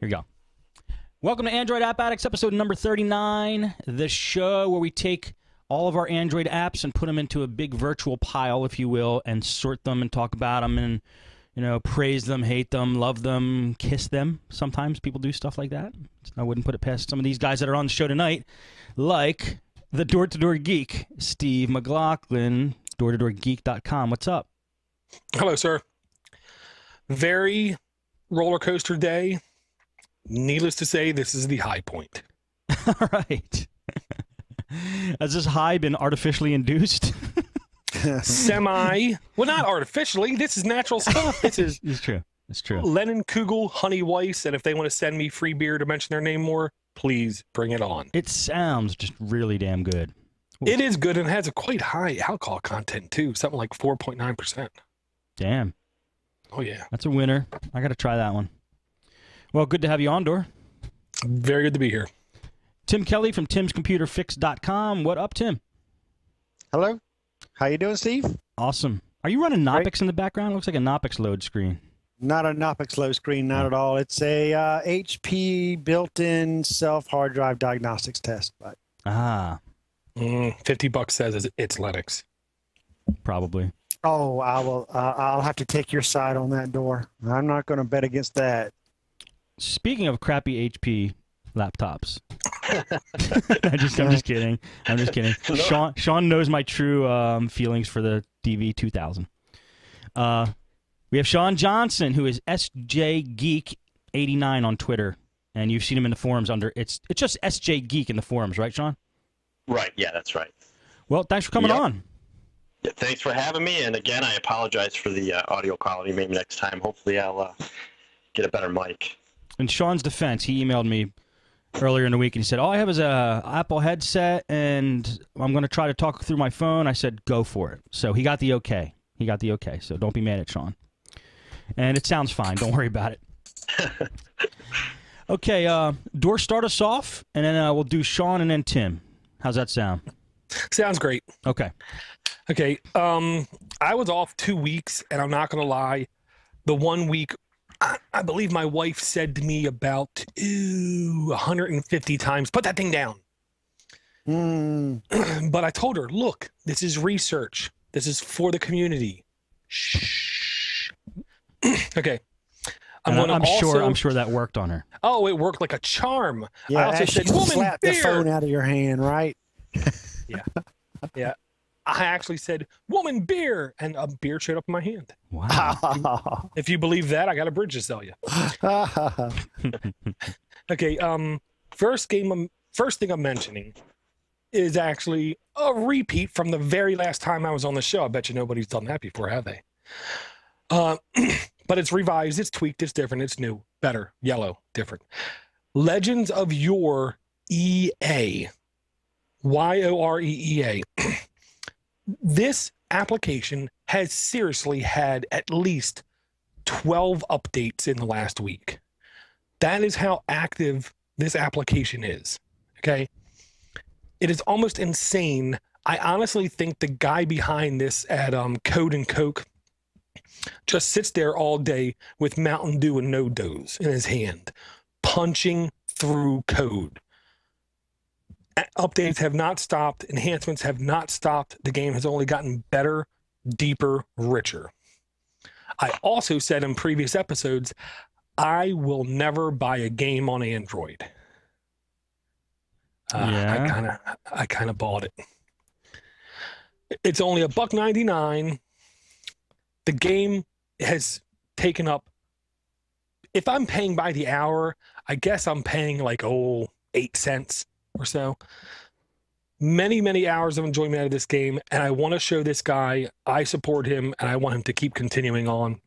Here we go. Welcome to Android App Addicts, episode number 39, the show where we take all of our Android apps and put them into a big virtual pile, if you will, and sort them and talk about them and, you know, praise them, hate them, love them, kiss them. Sometimes people do stuff like that. I wouldn't put it past some of these guys that are on the show tonight, like the door-to-door geek, Steve McLaughlin, door-to-doorgeek.com. What's up? Hello, sir. Very roller coaster day. Needless to say, this is the high point. All right. Has this high been artificially induced? Semi. Well, not artificially. This is natural stuff. This is It's true. It's true. Lennon, Kugel, Honey Weiss, and if they want to send me free beer to mention their name more, please bring it on. It sounds just really damn good. Ooh. It is good and has a quite high alcohol content, too. Something like 4.9%. Damn. Oh, yeah. That's a winner. I got to try that one. Well, good to have you on, Door. Very good to be here. Tim Kelly from timscomputerfix.com. What up, Tim? Hello. How you doing, Steve? Awesome. Are you running Knoppix in the background? It looks like a Knoppix load screen. Not a Knoppix low screen, not at all. It's a HP built-in self-hard drive diagnostics test. But Ah. $50 says it's Linux. Probably. oh, I will. I'll have to take your side on that, Door. I'm not going to bet against that. Speaking of crappy HP laptops. I'm just kidding. I'm just kidding. Sean knows my true feelings for the DV2000. We have Sean Johnson, who is SJGeek89 on Twitter, and you've seen him in the forums under it's just SJ Geek in the forums, right, Sean? Right. Yeah, that's right. Well, thanks for coming on. Yeah, thanks for having me. And again, I apologize for the audio quality. Maybe next time, hopefully, I'll get a better mic. In Sean's defense, he emailed me earlier in the week and he said, all I have is a Apple headset and I'm going to try to talk through my phone. I said, go for it. So he got the okay. So don't be mad at Sean. And it sounds fine. Don't worry about it. Okay, Door, start us off and then we'll do Sean and then Tim. How's that sound? Sounds great. Okay. Okay. I was off 2 weeks, and I'm not going to lie. The 1 week, I believe my wife said to me about 150 times, put that thing down. But I told her, look, this is research. This is for the community. Shh. Okay. I'm sure that worked on her. Oh, it worked like a charm. Yeah, I also said, woman, slap the phone out of your hand, right? Yeah. Yeah. I actually said, woman, beer, and a beer showed up in my hand. Wow. If you believe that, I got a bridge to sell you. Okay, first thing I'm mentioning is actually a repeat from the very last time I was on the show. I bet you nobody's done that before, have they? But it's revised, it's tweaked, it's different, it's new, better, yellow, different. Legends of Your EA. YOREEA. This application has seriously had at least 12 updates in the last week. That is how active this application is. Okay. It is almost insane. I honestly think the guy behind this at Code and Coke just sits there all day with Mountain Dew and No Doze in his hand, punching through code. Updates have not stopped. Enhancements have not stopped. The game has only gotten better, deeper, richer. I also said in previous episodes, I will never buy a game on Android. Yeah. I kind of bought it. It's only $1.99. The game has taken up. If I'm paying by the hour, I guess I'm paying like 8 cents. Or so. Many hours of enjoyment out of this game, and I want to show this guy I support him and I want him to keep continuing on.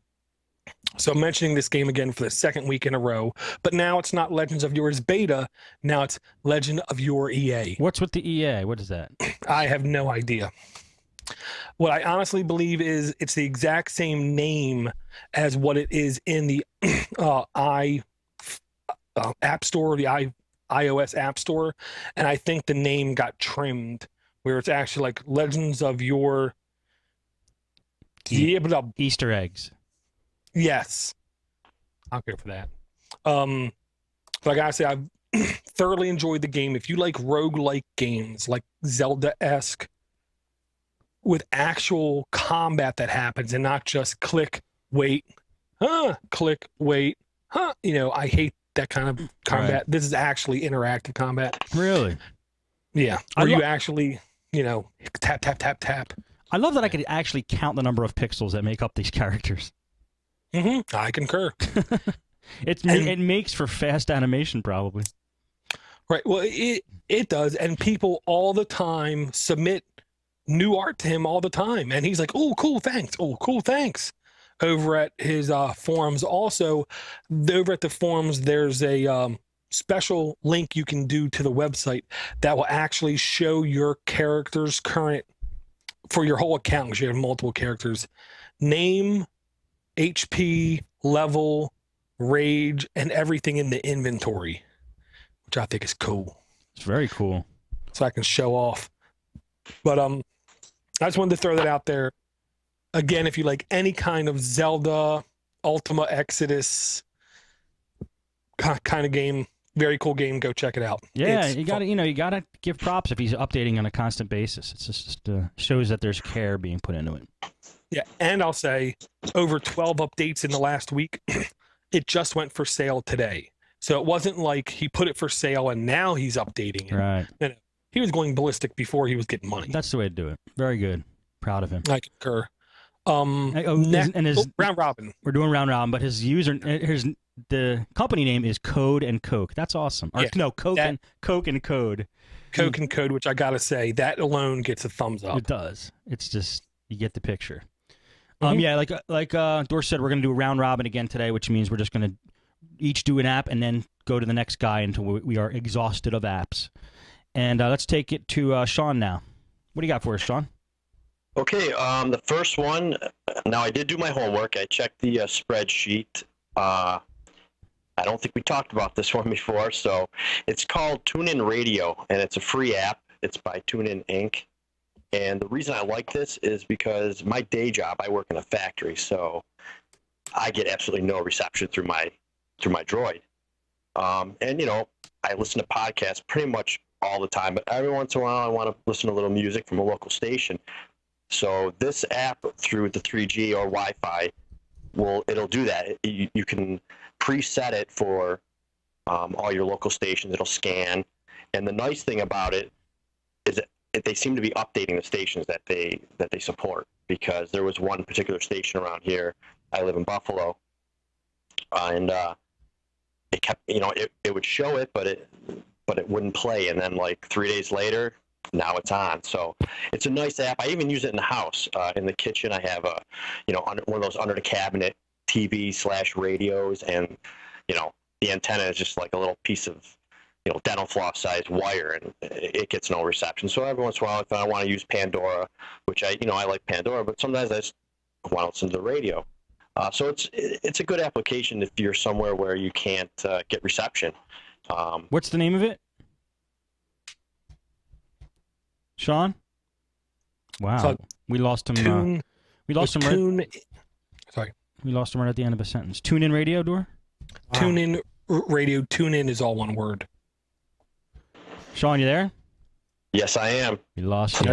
So I'm mentioning this game again for the second week in a row, but now it's not Legends of Yours beta, now it's Legend of Your EA. What's with the EA? What is that? I have no idea. What I honestly believe is it's the exact same name as what it is in the App Store, the iOS App Store, and I think the name got trimmed where it's actually like Legends of Your Easter eggs. Yes, I'll go for that. like I say, I've thoroughly enjoyed the game. If you like roguelike games, like Zelda-esque, with actual combat that happens and not just click, wait, click, wait, You know, I hate that kind of combat. Right. This is actually interactive combat. Really? Yeah. Where you actually, you know, tap, tap, tap, tap. I love that I could actually count the number of pixels that make up these characters. Mm-hmm. I concur. It makes for fast animation, probably. Right. Well, it does, and people all the time submit new art to him all the time, and he's like, "Oh, cool, thanks. Oh, cool, thanks." Over at his forums, also over at the forums, there's a special link you can do to the website that will actually show your character's current for your whole account. Because you have multiple characters, name, HP, level, rage, and everything in the inventory, which I think is cool. It's very cool. So I can show off. But I just wanted to throw that out there. Again, if you like any kind of Zelda, Ultima Exodus kind of game, very cool game, go check it out. Yeah, you gotta give props if he's updating on a constant basis. It's just shows that there's care being put into it. Yeah, and I'll say over 12 updates in the last week. It just went for sale today. So it wasn't like he put it for sale and now he's updating it. Right. And he was going ballistic before he was getting money. That's the way to do it. Very good. Proud of him. I concur. Round robin. We're doing round robin, but his the company name is Code and Coke. That's awesome. Or, Yeah, no, Coke and Code. Coke and Code, which I gotta say, that alone gets a thumbs up. It does. It's just you get the picture. Mm-hmm. Yeah, like Doris said, we're gonna do a round robin again today, which means we're just gonna each do an app and then go to the next guy until we are exhausted of apps. And let's take it to Sean now. What do you got for us, Sean? Okay, the first one, now I did do my homework. I checked the spreadsheet. I don't think we talked about this one before, so it's called TuneIn Radio, and it's a free app. It's by TuneIn Inc. And the reason I like this is because my day job, I work in a factory, so I get absolutely no reception through my Droid. And, you know, I listen to podcasts pretty much all the time, but every once in a while I want to listen to a little music from a local station. So this app through the 3G or Wi-Fi, it'll do that. You can preset it for all your local stations. It'll scan. And the nice thing about it is that they seem to be updating the stations that they support, because there was one particular station around here. I live in Buffalo, and it kept, you know, it would show it, but it wouldn't play. And then like 3 days later, now it's on. So it's a nice app. I even use it in the house. In the kitchen, I have one of those under the cabinet TV/radios, and the antenna is just like a little piece of dental floss sized wire, and it gets no reception. So every once in a while, if I want to use Pandora, which I like Pandora, but sometimes I just want to listen to the radio. So it's a good application if you're somewhere where you can't get reception. What's the name of it, Sean? Wow, we lost him. We lost him. Sorry, we lost him right at the end of a sentence. TuneIn Radio, Door. Wow. TuneIn Radio. TuneIn is all one word. Sean, you there? Yes, I am. We lost you.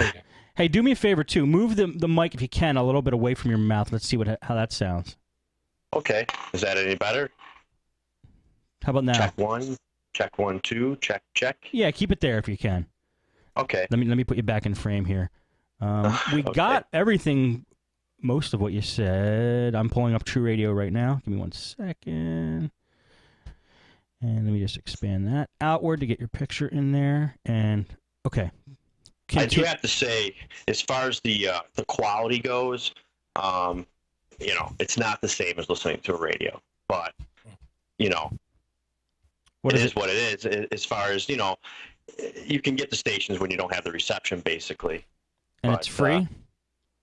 Hey, do me a favor too. Move the mic if you can a little bit away from your mouth. Let's see how that sounds. Okay. Is that any better? How about now? Check 1, check 1, 2, check. Yeah, keep it there if you can. Okay. Let me put you back in frame here. We got everything, most of what you said. I'm pulling up True Radio right now. Give me 1 second. And let me just expand that outward to get your picture in there. And okay. I do have to say, as far as the quality goes, it's not the same as listening to a radio. But what it is. As far as you can get the stations when you don't have the reception, basically. And it's free.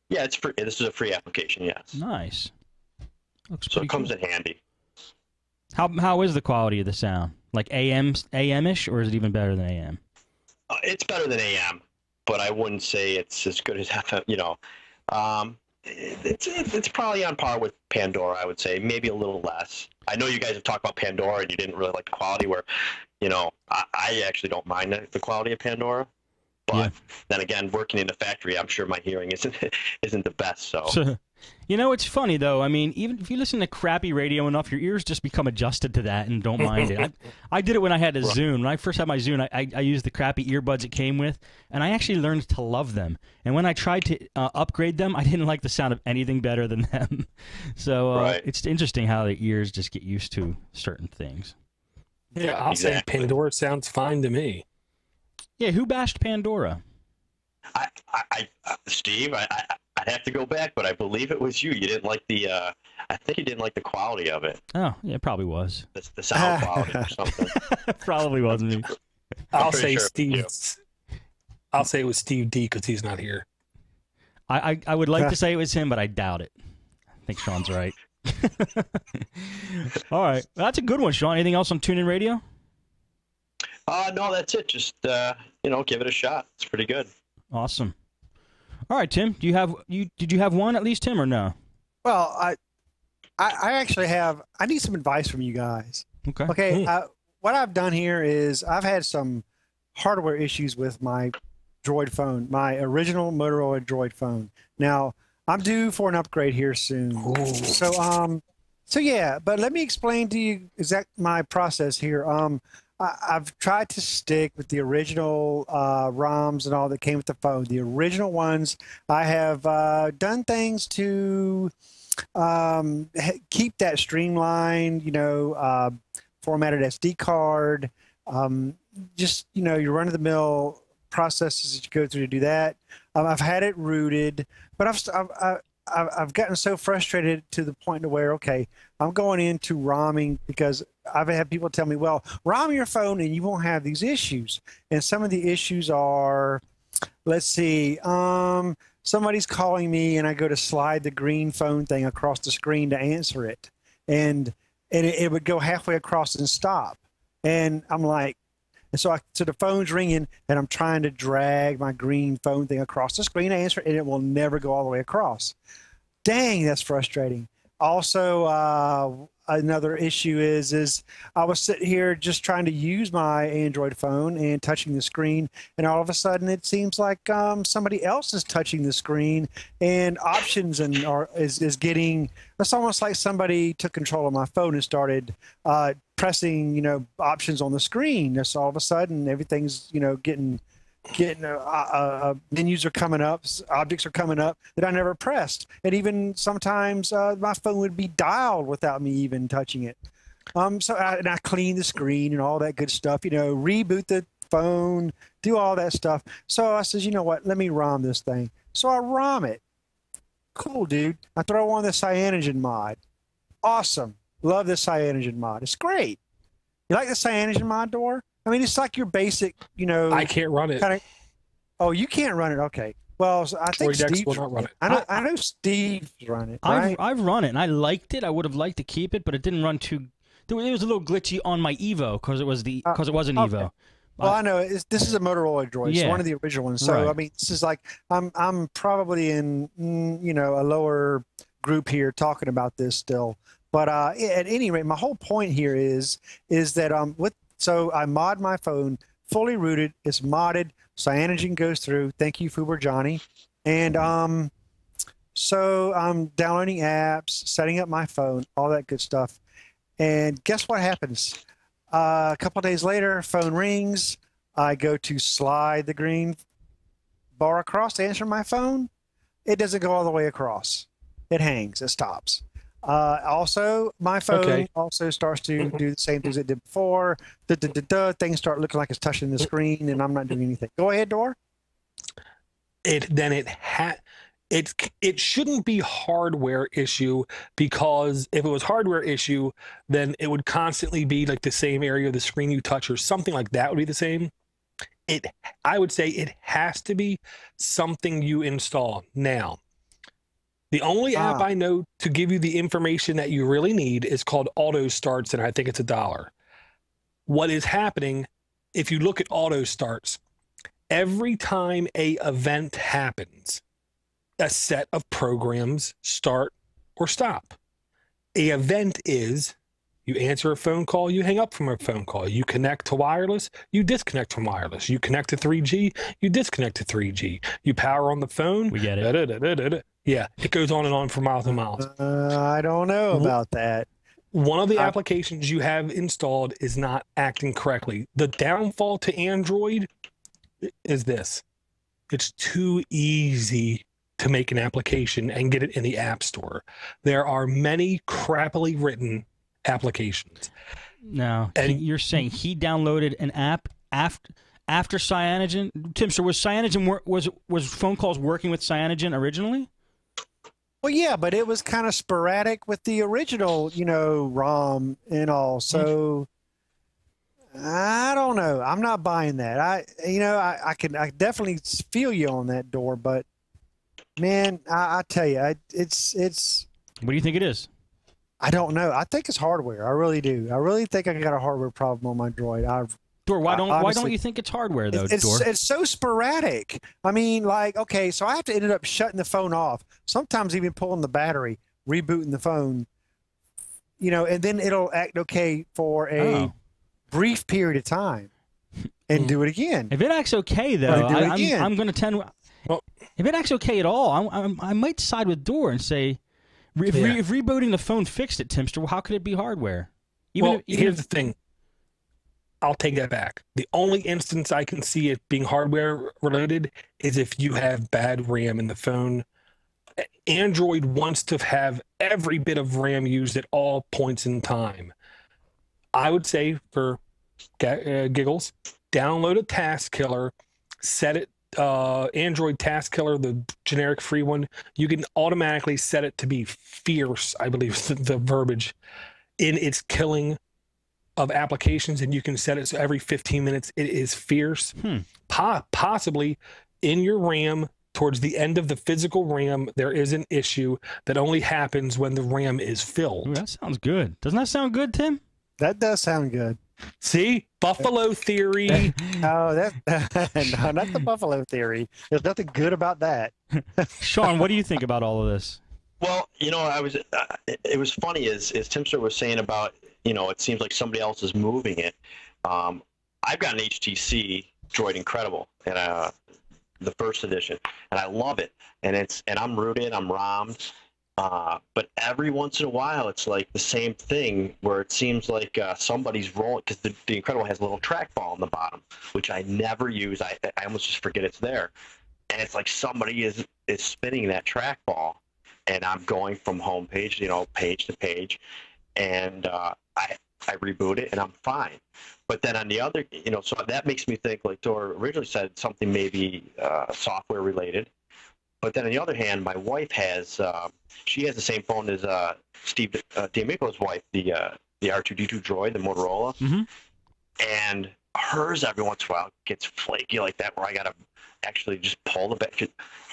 Yeah, it's free. This is a free application. Yes. Nice. Looks so it comes cool. in handy. How is the quality of the sound? Like AM-ish, or is it even better than AM? It's better than AM, but I wouldn't say it's as good as FM. it's probably on par with Pandora, I would say, maybe a little less. I know you guys have talked about Pandora and you didn't really like the quality. Where, I actually don't mind the quality of Pandora, but then again, working in a factory, I'm sure my hearing isn't the best. So. It's funny though. I mean, even if you listen to crappy radio enough, your ears just become adjusted to that and don't mind it. I did it when I had a Zune. When I first had my Zune, I used the crappy earbuds it came with, and I actually learned to love them. And when I tried to upgrade them, I didn't like the sound of anything better than them. So it's interesting how the ears just get used to certain things. Yeah, I'll say Pandora sounds fine to me. Yeah, who bashed Pandora? Steve, I'd have to go back, but I believe it was you. You didn't like I think you didn't like the quality of it. Oh, yeah, it probably was. The sound quality or something. Probably wasn't me. I'll say Steve. I'll say it was Steve D because he's not here. I would like to say it was him, but I doubt it. I think Sean's right. All right. Well, that's a good one, Sean. Anything else on TuneIn Radio? No, that's it. Just, give it a shot. It's pretty good. Awesome. All right, Tim. Did you have one at least, Tim, or no? Well, I actually have. I need some advice from you guys. Okay. Okay. What I've done here is I've had some hardware issues with my Droid phone, my original Motorola Droid phone. Now I'm due for an upgrade here soon. Ooh. So yeah. But let me explain to you my process here. I've tried to stick with the original ROMs and all that came with the phone. The original ones, I have done things to keep that streamlined, formatted SD card, just, your run-of-the-mill processes that you go through to do that. I've had it rooted, but I've gotten so frustrated to the point to where, okay, I'm going into ROMing because I've had people tell me, well, ROM your phone and you won't have these issues. And some of the issues are, let's see, somebody's calling me and I go to slide the green phone thing across the screen to answer it. And it would go halfway across and stop. And I'm like, and so the phone's ringing and I'm trying to drag my green phone thing across the screen to answer it, and it will never go all the way across. Dang, that's frustrating. Also, another issue is I was sitting here just trying to use my Android phone and touching the screen, and all of a sudden it seems like somebody else is touching the screen, and options is getting. It's almost like somebody took control of my phone and started pressing options on the screen. Just all of a sudden everything's getting menus are coming up, objects are coming up that I never pressed, and even sometimes my phone would be dialed without me even touching it. So I clean the screen and all that good stuff, reboot the phone, do all that stuff. So I says, you know what, let me ROM this thing. So I ROM it. Cool, dude. I throw on the cyanogen mod. Awesome. Love the cyanogen mod. It's great. You like the cyanogen mod, Dor? I mean, it's like your basic, I can't run it. Oh, you can't run it. Okay. Well, so I think Steve will not run it. I know Steve's run it. Right? I've run it and I liked it. I would have liked to keep it, but it didn't run too. It was a little glitchy on my Evo because it was an Evo. Well, I know this is a Motorola Droid, so one of the original ones. So I mean, this is like I'm probably in a lower group here talking about this still. But at any rate, my whole point here is that so I mod my phone, fully rooted. It's modded. Cyanogen goes through. Thank you, Fuber Johnny. And so I'm downloading apps, setting up my phone, all that good stuff. And guess what happens? A couple of days later, phone rings. I go to slide the green bar across to answer my phone. It doesn't go all the way across. It hangs. It stops. Also, my phone also starts to do the same things it did before. Things start looking like it's touching the screen, and I'm not doing anything. Go ahead, Dor. It shouldn't be hardware issue, because if it was hardware issue, then it would constantly be like the same area of the screen you touch or something like that would be the same. I would say it has to be something you install. Now, the only app I know to give you the information that you really need is called Auto Starts, and I think it's $1. What is happening, if you look at Auto Starts, every time a event happens, a set of programs start or stop. A event is you answer a phone call, you hang up from a phone call. You connect to wireless, you disconnect from wireless. You connect to 3G, you disconnect to 3G. You power on the phone. We get it. Yeah, it goes on and on for miles and miles. I don't know about that. One of the applications you have installed is not acting correctly. The downfall to Android is this. It's too easy to make an application and get it in the App Store. There are many crappily written applications. No, And- you're saying he downloaded an app after Cyanogen? Tim, so was Cyanogen was phone calls working with Cyanogen originally? Well, yeah, but it was kind of sporadic with the original, ROM and all. So I don't know. I'm not buying that. I definitely feel you on that door, but man, I tell you, it's. What do you think it is? I don't know. I think it's hardware. I really do. I really think I got a hardware problem on my Droid. Dor, why don't honestly, you think it's hardware though, It's Dor? it's so sporadic. I mean, like, okay, so I have to end up shutting the phone off. Sometimes even pulling the battery, rebooting the phone, and then it'll act okay for a brief period of time, and do it again. If it acts okay though, do it again. I'm going to tend. Well- If it acts okay at all, I might side with Dor and say, if rebooting the phone fixed it, Timster, well, how could it be hardware? Here's the thing. I'll take that back. The only instance I can see it being hardware related is if you have bad RAM in the phone. Android wants to have every bit of RAM used at all points in time. I would say for giggles, download a task killer, set it, Android task killer, the generic free one. You can automatically set it to be fierce, I believe is the verbiage, in its killing of applications, and you can set it so every 15 minutes it is fierce. Possibly in your RAM, towards the end of the physical RAM, there is an issue that only happens when the RAM is filled. Ooh, that sounds good. Doesn't that sound good, Tim? That does sound good. See? Buffalo theory. No, no, not the Buffalo theory. There's nothing good about that. Sean, what do you think about all of this? Well, it was funny as Timster was saying about, it seems like somebody else is moving it. I've got an HTC Droid Incredible, and the first edition, and I love it. And I'm rooted, I'm ROM'd, but every once in a while, it's like the same thing where it seems like somebody's rolling, because the Incredible has a little trackball on the bottom, which I never use. I almost just forget it's there, and it's like somebody is spinning that trackball, and I'm going from home page, page to page, and I reboot it and I'm fine. But then on the other, so that makes me think, like Dor originally said, something maybe software related. But then on the other hand, my wife has, she has the same phone as Steve D'Amico's wife, the R2D2 Droid, the Motorola. Mm-hmm. And hers every once in a while gets flaky like that, where I got to actually just pull the back.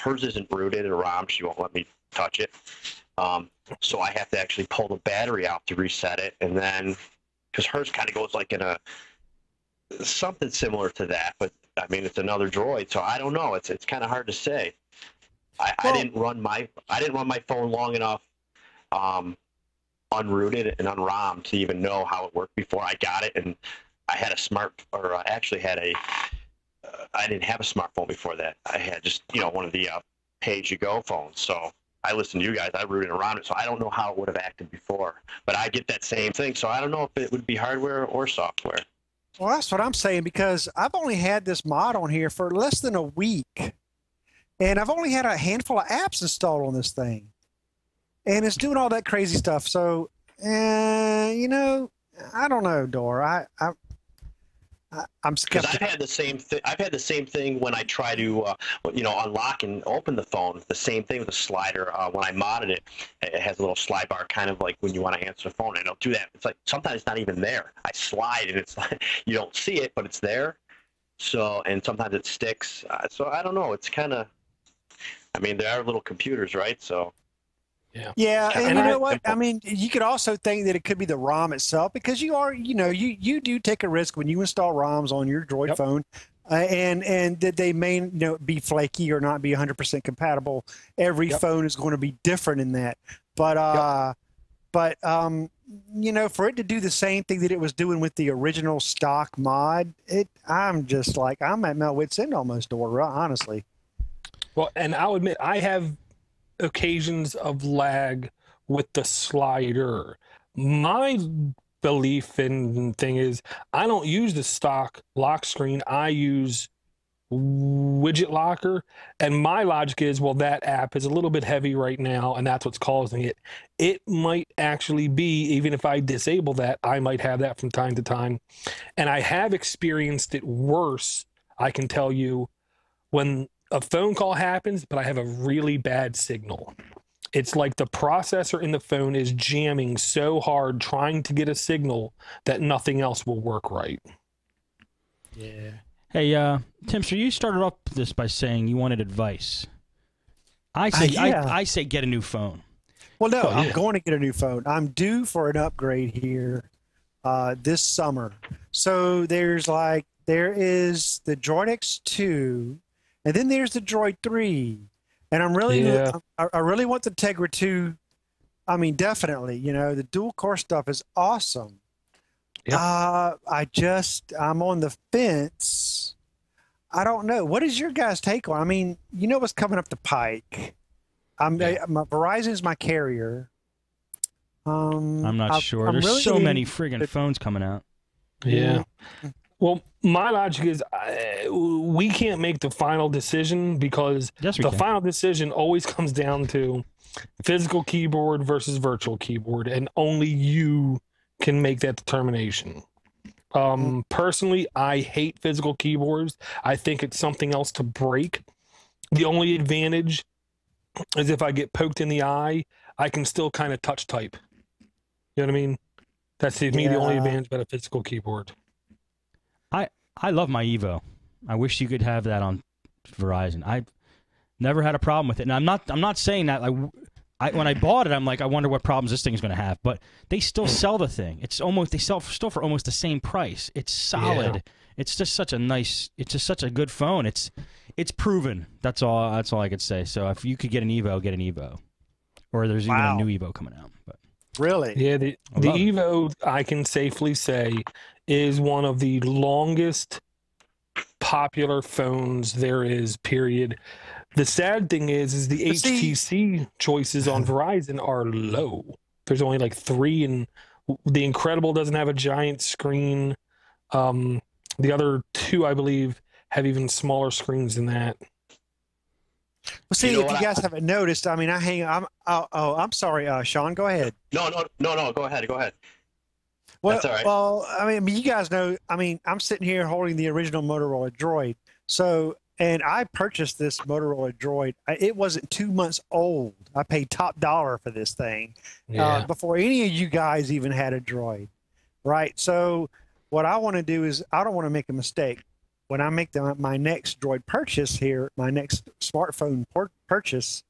Hers isn't rooted or ROM. She won't let me touch it. So I have to actually pull the battery out to reset it. And then, because hers kind of goes like in something similar to that, but I mean, it's another Droid. So I don't know. It's kind of hard to say. I didn't run my phone long enough, unrooted and unROM to even know how it worked before I got it. And I had I didn't have a smartphone before that. I had just, one of the pay-as-you-go phones. So I listened to you guys. I rooted around it, so I don't know how it would have acted before. But I get that same thing, so I don't know if it would be hardware or software. Well, that's what I'm saying, because I've only had this mod on here for less than a week, and I've only had a handful of apps installed on this thing, and it's doing all that crazy stuff. So, I don't know, Dor. I'm skeptical. I've had the same thing. I've had the same thing when I try to, unlock and open the phone. The same thing with the slider. When I modded it, it has a little slide bar, kind of like when you want to answer the phone. I don't do that. It's like sometimes it's not even there. I slide and it's like you don't see it, but it's there. So, and sometimes it sticks. So I don't know. It's kind of. I mean, there are little computers, right? So. Yeah, and you know what? I mean, you could also think that it could be the ROM itself, because you do take a risk when you install ROMs on your Droid phone. and that they may be flaky or not be 100% compatible. Every phone is going to be different in that. But for it to do the same thing that it was doing with the original stock mod, I'm just like, I'm at my wit's end almost, or honestly. Well, and I'll admit, I have occasions of lag with the slider. My belief and thing is, I don't use the stock lock screen. I use widget locker, and my logic is, well, that app is a little bit heavy right now, and that's what's causing it. It might actually be, even if I disable that, I might have that from time to time, and I have experienced it worse. I can tell you, when a phone call happens, but I have a really bad signal. It's like the processor in the phone is jamming so hard trying to get a signal that nothing else will work right. Yeah. Hey, Timster, you started off this by saying you wanted advice. I say get a new phone. Well, no, I'm going to get a new phone. I'm due for an upgrade here this summer. So there is the Droid X2, and then there's the Droid 3. And I'm really, I really want the Tegra 2. I mean, definitely, the dual core stuff is awesome. Yep. I'm on the fence. I don't know. What is your guys' take on? I mean, what's coming up the pike. Verizon is my carrier. I'm not sure. There's really so many friggin' phones coming out. Yeah. Well, my logic is we can't make the final decision because the final decision always comes down to physical keyboard versus virtual keyboard, and only you can make that determination. Personally, I hate physical keyboards. I think it's something else to break. The only advantage is if I get poked in the eye, I can still kind of touch type. You know what I mean? That's to me the only advantage about a physical keyboard. I love my Evo. I wish you could have that on Verizon. I've never had a problem with it. And I'm not saying that when I bought it, I'm like, I wonder what problems this thing is going to have. But they still sell the thing. They sell still for almost the same price. It's solid. Yeah. It's just such a good phone. It's proven. That's all I could say. So if you could get an Evo, get an Evo. Or there's even a new Evo coming out. But really? Yeah, the Evo, I can safely say, is one of the longest popular phones there is, period. The sad thing is the HTC choices on Verizon are low. There's only like 3, and the Incredible doesn't have a giant screen. The other 2, I believe, have even smaller screens than that. Well, see, if you guys haven't noticed, I mean, I'm sorry, Sean, go ahead. No, go ahead. Well, that's all right. Well, I mean, you guys know, I mean, I'm sitting here holding the original Motorola Droid. So, and I purchased this Motorola Droid. It wasn't 2 months old. I paid top dollar for this thing before any of you guys even had a Droid, right? So what I want to do is I don't want to make a mistake. When I make my next Droid purchase here, my next smartphone purchase,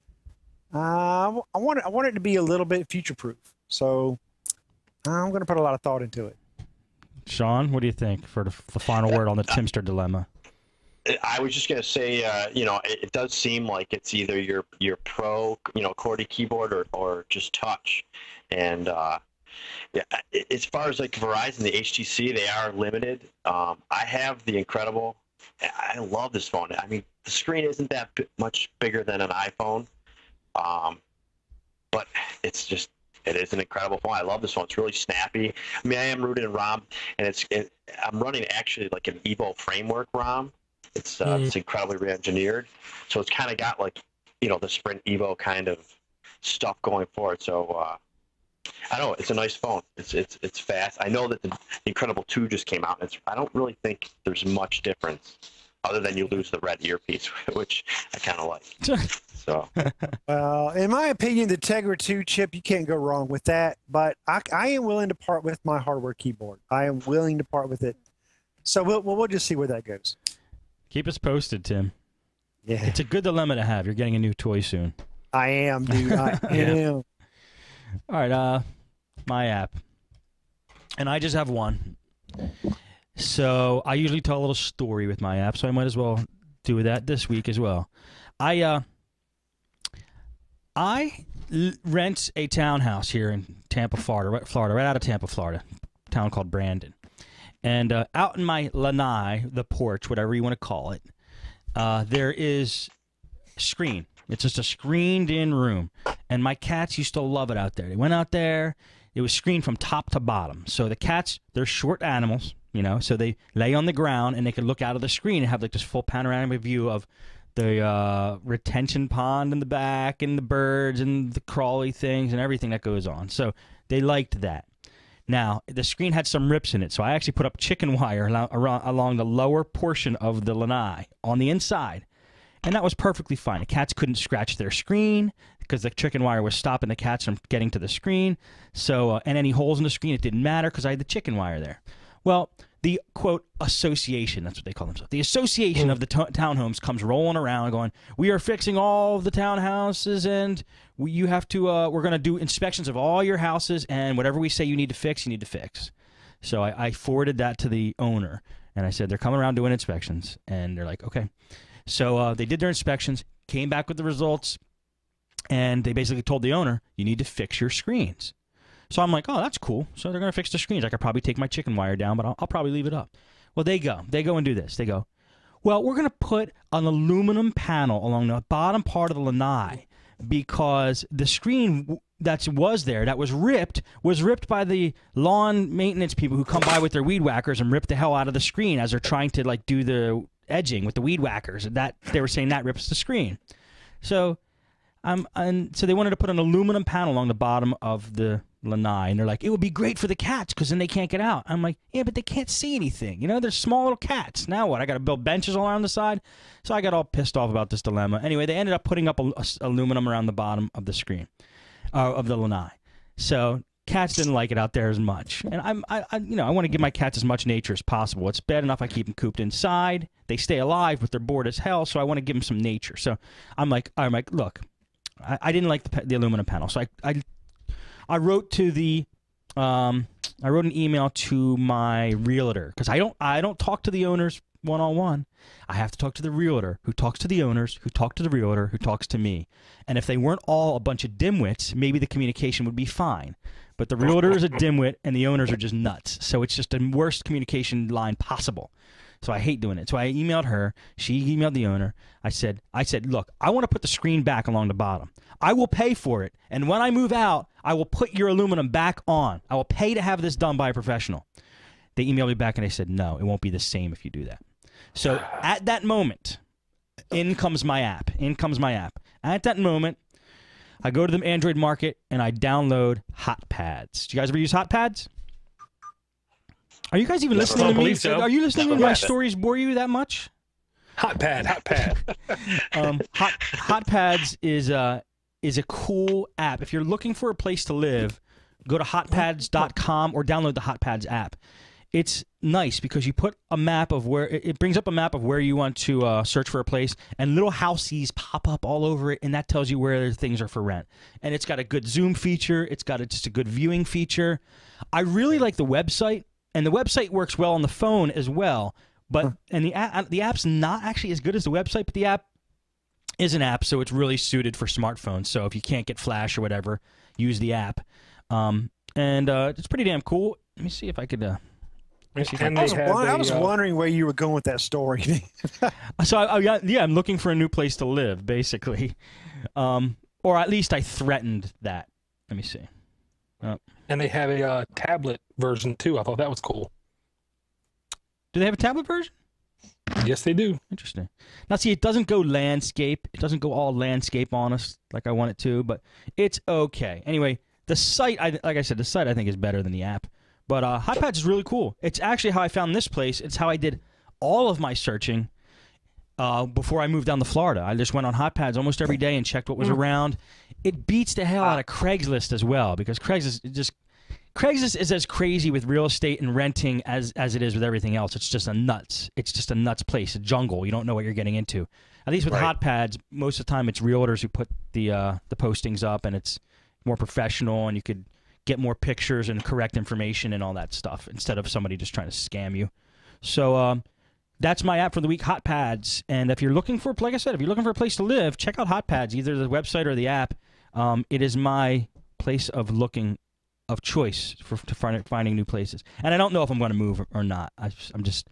I want it to be a little bit future-proof. So I'm going to put a lot of thought into it. Sean, what do you think for the final word on the Timster dilemma? I was just going to say, it does seem like it's either your Pro, QWERTY keyboard or just touch. And as far as like Verizon, the HTC, they are limited. I have the Incredible. I love this phone. I mean, the screen isn't that much bigger than an iPhone, but it is an incredible phone. I love this one. It's really snappy. I mean, I am rooted in ROM, and I'm running actually like an Evo framework ROM. It's incredibly re-engineered, so it's kind of got like the Sprint Evo kind of stuff going for it. So I don't know. It's a nice phone. It's fast. I know that the Incredible 2 just came out. I don't really think there's much difference other than you lose the red earpiece, which I kind of like. So, well, in my opinion, the Tegra 2 chip, you can't go wrong with that. But I am willing to part with my hardware keyboard. I am willing to part with it. So we'll just see where that goes. Keep us posted, Tim. Yeah, it's a good dilemma to have. You're getting a new toy soon. I am, dude. I am. All right, my app, and I just have one. So So I usually tell a little story with my app, so I might as well do that this week as well. I rent a townhouse here in Tampa, Florida, right out of Tampa, Florida, a town called Brandon. And out in my lanai, the porch, whatever you want to call it, there is a screen. It's just a screened-in room. And my cats used to love it out there. They went out there. It was screened from top to bottom. So the cats, they're short animals, you know, so they lay on the ground and they could look out of the screen and have like this full panoramic view of the retention pond in the back and the birds and the crawly things and everything that goes on. So they liked that. Now, the screen had some rips in it, so I actually put up chicken wire along the lower portion of the lanai on the inside, and that was perfectly fine. The cats couldn't scratch their screen because the chicken wire was stopping the cats from getting to the screen. So, and any holes in the screen, it didn't matter because I had the chicken wire there. Well, the, quote, association, that's what they call themselves. The association of the townhomes comes rolling around going, we are fixing all the townhouses and you have to, we're going to do inspections of all your houses and whatever we say you need to fix, you need to fix. So I forwarded that to the owner and I said, they're coming around doing inspections. And they're like, okay. So they did their inspections, came back with the results, and they basically told the owner, you need to fix your screens. So I'm like, oh, that's cool. So they're going to fix the screens. I could probably take my chicken wire down, but I'll probably leave it up. Well, they go and do this. They go, well, we're going to put an aluminum panel along the bottom part of the lanai because the screen that was there, that was ripped by the lawn maintenance people who come by with their weed whackers and rip the hell out of the screen as they're trying to like do the edging with the weed whackers. That they were saying that rips the screen. So and so they wanted to put an aluminum panel along the bottom of the lanai, and they're like, it would be great for the cats because then they can't get out. I'm like, yeah, but they can't see anything. You know, they're small little cats. Now what? I got to build benches all around the side? So I got all pissed off about this dilemma. Anyway, they ended up putting up aluminum around the bottom of the screen, of the lanai. So cats didn't like it out there as much. And I want to give my cats as much nature as possible. It's bad enough I keep them cooped inside. They stay alive, but they're bored as hell, so I want to give them some nature. So I'm like, look, I didn't like the aluminum panel, so I wrote to the I wrote an email to my realtor because I don't talk to the owners one-on-one. I have to talk to the realtor who talks to the owners, who talk to the realtor, who talks to me. And if they weren't all a bunch of dimwits, maybe the communication would be fine. But the realtor is a dimwit and the owners are just nuts. So it's just the worst communication line possible. So I hate doing it. So I emailed her. She emailed the owner. I said, look, I want to put the screen back along the bottom. I will pay for it. And when I move out, I will put your aluminum back on. I will pay to have this done by a professional. They emailed me back and they said, no, it won't be the same if you do that. So at that moment, in comes my app. At that moment, I go to the Android market and I download Hot Pads. Do you guys ever use Hot Pads? Are you guys even listening to me? So. Are you listening to my stories bore you that much? Hot Pad. Hot Pads is a cool app. If you're looking for a place to live, go to hotpads.com or download the Hot Pads app. It's nice because you put a map of where it brings up a map of where you want to search for a place, and little houseies pop up all over it, and that tells you where things are for rent. And it's got a good zoom feature. It's got just a good viewing feature. I really like the website. And the website works well on the phone as well, but and the app's not actually as good as the website, but the app is an app, so it's really suited for smartphones. So if you can't get Flash or whatever, use the app, and it's pretty damn cool. Let me see if I could. I was wondering where you were going with that story. So I'm looking for a new place to live, basically, or at least I threatened that. Let me see. And they have a tablet version too. I thought that was cool. Do they have a tablet version? Yes, they do. Interesting. Now, see, it doesn't go landscape. It doesn't go all landscape on us like I want it to, but it's okay. Anyway, the site, like I said, the site I think is better than the app. But Hot Pads is really cool. It's actually how I found this place. It's how I did all of my searching before I moved down to Florida. I just went on Hot Pads almost every day and checked what was around. It beats the hell out of Craigslist as well because Craigslist is as crazy with real estate and renting as it is with everything else. It's just a nuts place, a jungle. You don't know what you're getting into. At least with Hot Pads, most of the time it's realtors who put the postings up, and it's more professional, and you could get more pictures and correct information and all that stuff instead of somebody just trying to scam you. So that's my app for the week, Hot Pads. And if you're looking for, like I said, if you're looking for a place to live, check out Hot Pads, either the website or the app. It is my place of choice for finding new places. And I don't know if I'm going to move or not. I'm just.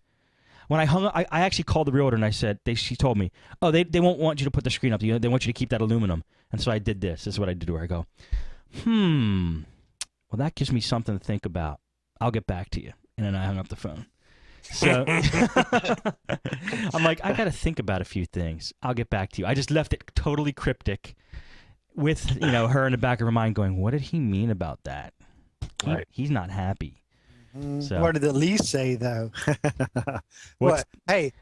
When I hung up, I actually called the realtor and I said, she told me, oh, they won't want you to put the screen up. They want you to keep that aluminum. And so I did this. This is what I did, where I go, well, that gives me something to think about. I'll get back to you. And then I hung up the phone. So I'm like, I got to think about a few things. I'll get back to you. I just left it totally cryptic with, her in the back of her mind going, what did he mean about that? He's not happy. So. What did the lease say, though? What? Hey,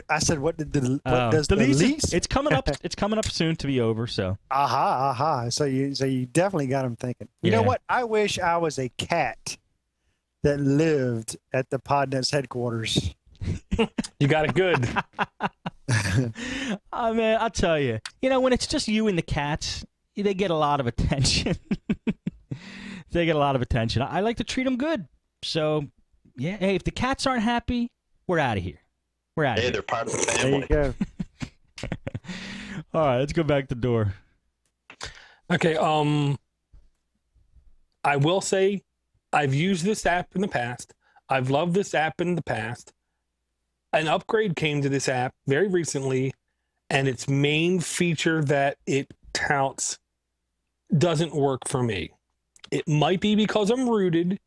I said, what does the lease? It's coming up. It's coming up soon to be over. So. Aha. So you definitely got him thinking. You know what? I wish I was a cat that lived at the podnutz headquarters. You got it good. Oh man, I'll tell you. When it's just you and the cats, they get a lot of attention. They get a lot of attention. I like to treat them good. So, yeah. Hey, if the cats aren't happy, we're out of here. We're out of here. Hey, they're part of the family. There you go. All right, let's go back to the door. Okay. I will say, I've used this app in the past. I've loved this app in the past. An upgrade came to this app very recently, and its main feature that it touts doesn't work for me. It might be because I'm rooted.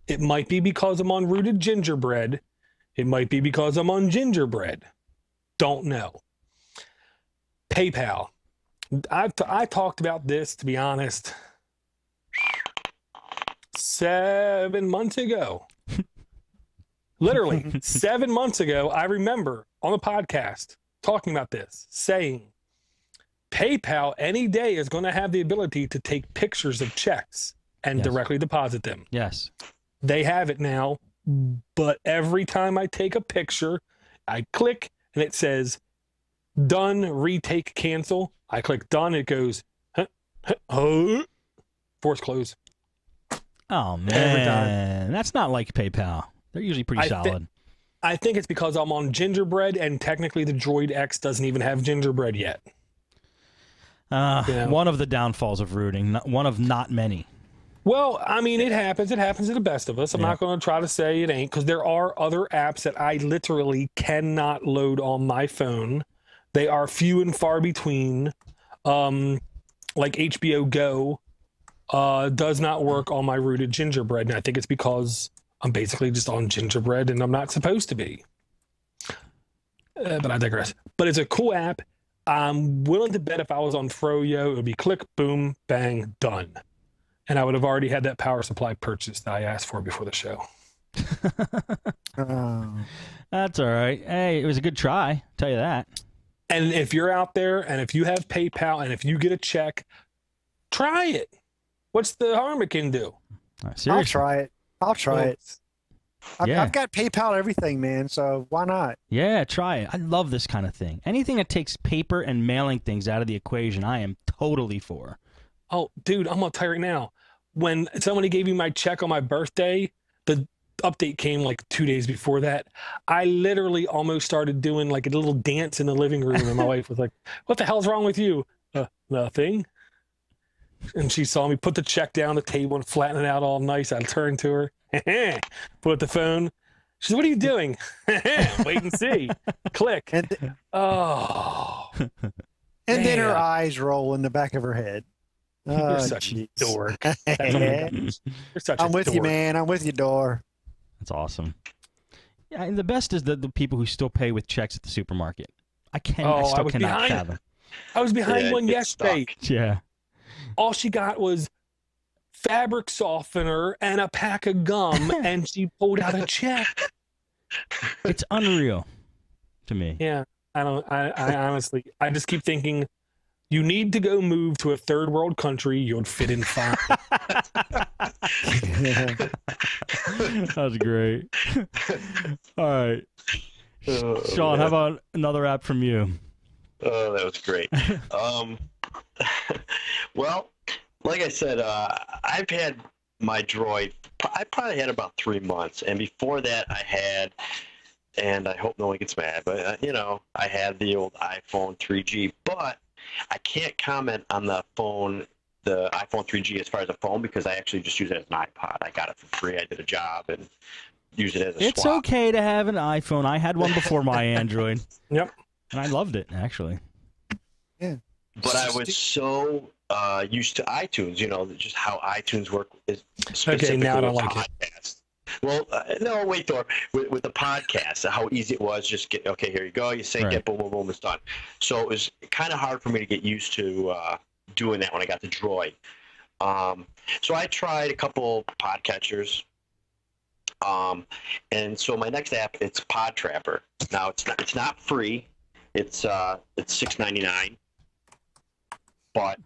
It might be because I'm on rooted gingerbread. It might be because I'm on gingerbread. Don't know. PayPal. I talked about this, to be honest, 7 months ago. Literally 7 months ago, I remember on the podcast talking about this, saying PayPal any day is going to have the ability to take pictures of checks and directly deposit them. Yes. They have it now, but every time I take a picture, I click and it says done, retake, cancel. I click done, it goes force close. Oh man, every time. That's not like PayPal. They're usually pretty solid. I think it's because I'm on gingerbread, and technically the Droid X doesn't even have gingerbread yet. One of the downfalls of rooting, one of not many. Well, I mean, it happens. It happens to the best of us. I'm not going to try to say it ain't, because there are other apps that I literally cannot load on my phone. They are few and far between. Like HBO Go does not work on my rooted gingerbread, and I think it's because I'm basically just on gingerbread and I'm not supposed to be. But I digress. But it's a cool app. I'm willing to bet if I was on Froyo, it would be click, boom, bang, done. And I would have already had that power supply purchased that I asked for before the show. That's all right. Hey, it was a good try. I'll tell you that. And if you're out there and if you have PayPal and if you get a check, try it. What's the harm it can do? Seriously. I'll try it. I've got PayPal everything, man, so why not? Yeah, try it. I love this kind of thing. Anything that takes paper and mailing things out of the equation, I am totally for. Oh, dude, I'm going to tell you right now. When somebody gave me my check on my birthday, the update came like 2 days before that. I literally almost started doing like a little dance in the living room, and my wife was like, what the hell's wrong with you? Nothing. And she saw me put the check down the table and flatten it out all nice. I turned to her, put the phone. She said, what are you doing? Wait and see. Click. And then her eyes roll in the back of her head. You're such a dork. I'm with you, man. I'm with you, Dor. That's awesome. Yeah, and the best is the people who still pay with checks at the supermarket. I still cannot fathom. I was behind one yesterday. Yeah. All she got was fabric softener and a pack of gum, and she pulled out a check. It's unreal to me. Yeah, I honestly, I just keep thinking, you need to go move to a third world country. You'll fit in fine. That was great. All right. Sean, how about another app from you? Oh, that was great. Well, like I said, I've had my Droid. I probably had about 3 months, and before that, I had and I hope no one gets mad, but you know, I had the old iPhone 3G, but I can't comment on the iPhone 3G as far as a phone because I actually just use it as an iPod. I got it for free. I did a job and use it as a It's swap. okay to have an iPhone. I had one before my Android. Yep. And I loved it, actually. Yeah. But I was so used to iTunes, you know, just how iTunes work is specifically now I don't with like it. podcasts. Well, no, wait, Thor. With the podcast, how easy it was, just get, okay, here you go, you sync it, boom, boom, boom, it's done. So it was kind of hard for me to get used to doing that when I got the Droid. So I tried a couple podcatchers. And so my next app, it's Pod Trapper. Now it's not free. It's $6.99. But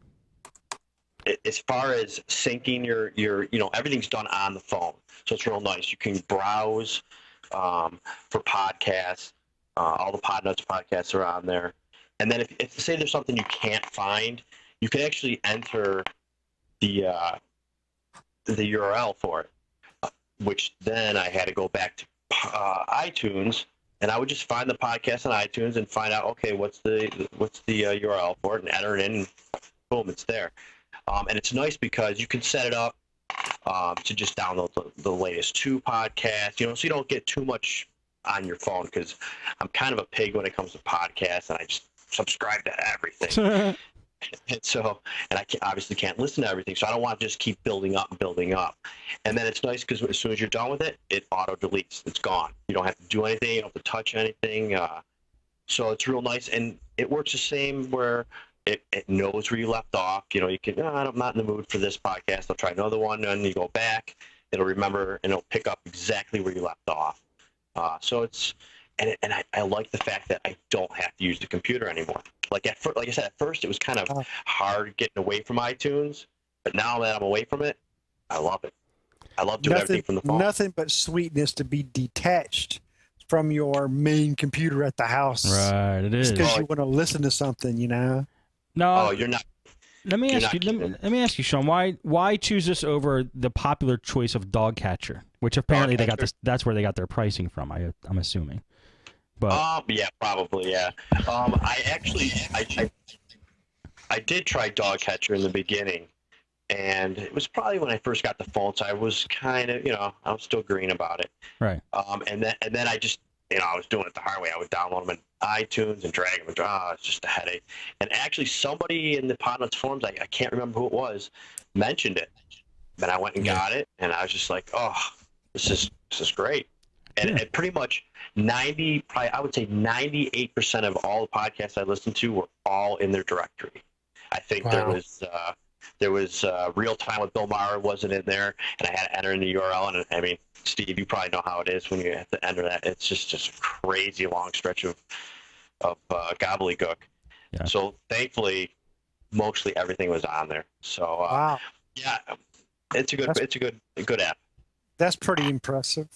as far as syncing your you know, everything's done on the phone, so it's real nice. You can browse for podcasts. All the podnutz podcasts are on there. And then if say there's something you can't find, you can actually enter the URL for it. Which then I had to go back to iTunes, and I would just find the podcast on iTunes and find out, okay, what's the URL for it, and enter it in, and boom, it's there. And it's nice because you can set it up to just download the latest 2 podcasts, you know, so you don't get too much on your phone, because I'm kind of a pig when it comes to podcasts, and I just subscribe to everything. And I obviously can't listen to everything, so I don't want to just keep building up and building up. And then it's nice because as soon as you're done with it, it auto deletes. It's gone. You don't have to do anything. You don't have to touch anything. So it's real nice, and it works the same where it knows where you left off. You know, you can, I'm not in the mood for this podcast. I'll try another one, and you go back. It'll remember, and it'll pick up exactly where you left off. So it's, and I like the fact that I don't have to use the computer anymore. Like I said, at first it was kind of hard getting away from iTunes, but now that I'm away from it, I love it. I love doing everything from the phone. Nothing but sweetness to be detached from your main computer at the house. Right, it is. Just because you want to listen to something, you know. No. Oh, you're not. Let me ask you. Let me ask you, Sean. Why choose this over the popular choice of Dogcatcher, which apparently they got this? That's where they got their pricing from. I'm assuming. But yeah, probably, yeah. I did try Dogcatcher in the beginning, and it was probably when I first got the phone, so I was kind of, you know, I was still green about it. Right. And then I just, you know, I was doing it the hard way. I would download them in iTunes and drag them. It's just a headache. And actually, somebody in the podnutz forums, I can't remember who it was, mentioned it. Then I went and got it, and I was just like, oh, this is great. And it pretty much I would say 98% of all the podcasts I listened to were all in their directory. I think there was Real Time with Bill Maher wasn't in there, and I had to enter in the URL. And I mean, Steve, you probably know how it is when you have to enter that. It's just a crazy long stretch of gobbledygook. Yeah. So thankfully, mostly everything was on there. So yeah, it's a good app. That's pretty impressive.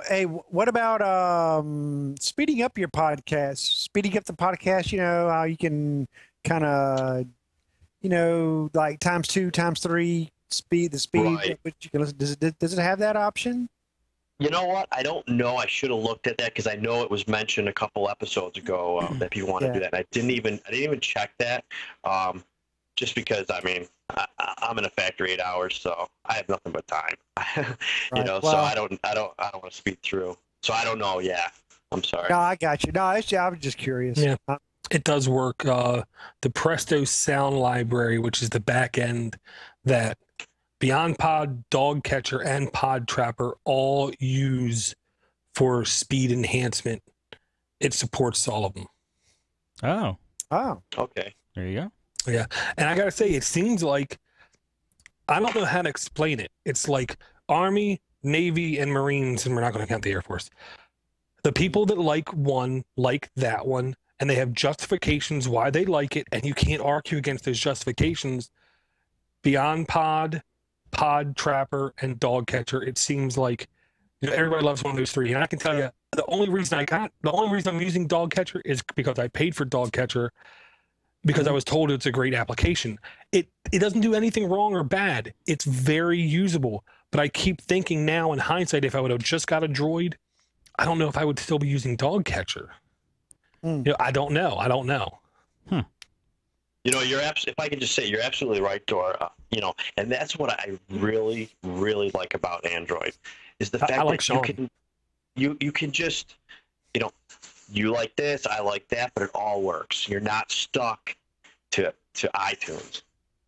Hey, what about speeding up your podcast? Speeding up the podcast, you know, how you can kind of, you know, like ×2, ×3 speed, the speed right. at which you can listen. Does it have that option? You know what? I don't know. I should have looked at that because I know it was mentioned a couple episodes ago that people want to do that. And I didn't even check that. Just because, I mean, I'm in a factory 8 hours, so I have nothing but time. You know, well, so I don't want to speed through. So I don't know. Yeah, I'm sorry. No, I got you. No, I was just curious. Yeah, it does work. The Presto Sound Library, which is the back end that Beyond Pod, Dogcatcher, and Pod Trapper all use for speed enhancement. It supports all of them. Oh. Okay. There you go. Yeah, and I gotta say, it seems like, I don't know how to explain it. It's like Army, Navy, and Marines, and we're not going to count the Air Force. The people that like one like that one, and they have justifications why they like it, and you can't argue against those justifications. Beyond Pod, Pod Trapper, and Dogcatcher, it seems like, you know, everybody loves one of those three. And I can tell you, the only reason I'm using Dogcatcher is because I paid for Dogcatcher, because I was told it's a great application. It doesn't do anything wrong or bad. It's very usable. But I keep thinking now in hindsight, if I would have just got a Droid, I don't know if I would still be using dog catcher. Hmm. You know, I don't know. You know, if I can just say, you're absolutely right, Dora. You know, and that's what I really, really like about Android, is the fact like that Sean. you can just, you know, you like this, I like that, but it all works. You're not stuck to iTunes.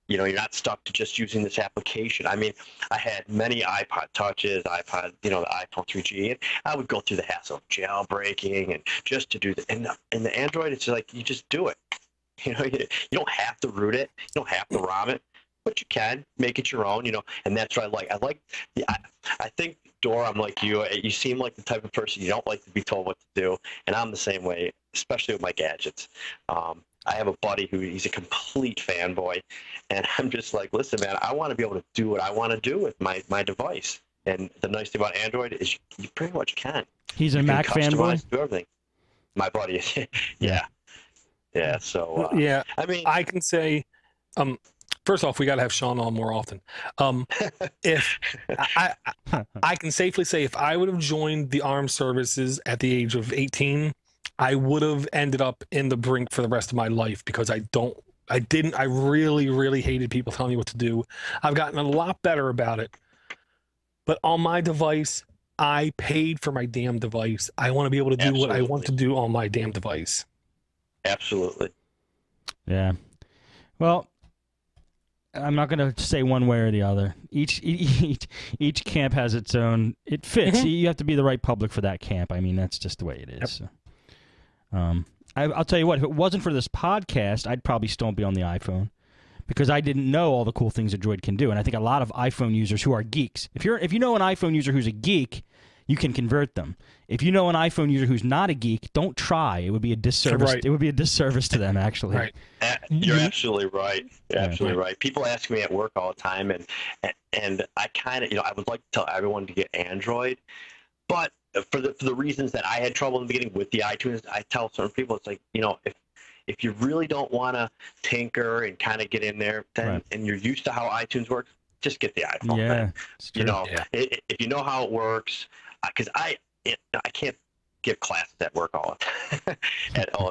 You know, you're not stuck to just using this application. I mean, I had many iPod Touches, you know, the iPhone 3G, and I would go through the hassle of jailbreaking and just to do the, and the Android, it's like you just do it. You know, you don't have to root it, you don't have to ROM it, but you can make it your own. You know, and that's what I like. I think, Dora, I'm like you. You seem like the type of person you don't like to be told what to do, and I'm the same way, especially with my gadgets. I have a buddy he's a complete fanboy, and I'm just like, listen, man, I want to be able to do what I want to do with my device. And the nice thing about Android is you pretty much can. He's a You can Mac fanboy? customize, do everything. My buddy, yeah. Yeah, so Yeah, I mean, I can say, first off, we got to have Sean on more often. If I can safely say, if I would have joined the armed services at the age of 18, I would have ended up in the brink for the rest of my life, because I really, really hated people telling me what to do. I've gotten a lot better about it, but on my device, I paid for my damn device. I want to be able to do what I want to do on my damn device. absolutely. Yeah. Well, I'm not going to say one way or the other. Each each camp has its own. It fits. Mhm. You have to be the right public for that camp. I mean, that's just the way it is. Yep. So, I'll tell you what. If it wasn't for this podcast, I'd probably still be on the iPhone, because I didn't know all the cool things that Droid can do. And I think a lot of iPhone users who are geeks. If you know an iPhone user who's a geek, you can convert them. If you know an iPhone user who's not a geek, don't try. It would be a disservice. Right. It would be a disservice to them, actually. Right. You're absolutely right. You're Yeah. absolutely right. People ask me at work all the time, and I kind of, you know, I would like to tell everyone to get Android, but for the reasons that I had trouble in the beginning with the iTunes, I tell certain people, it's like, you know, if you really don't want to tinker and kind of get in there, then Right. and you're used to how iTunes works, just get the iPhone. Yeah. man. It's You true. know, Yeah. if you know how it works, because I can't give classes at work all the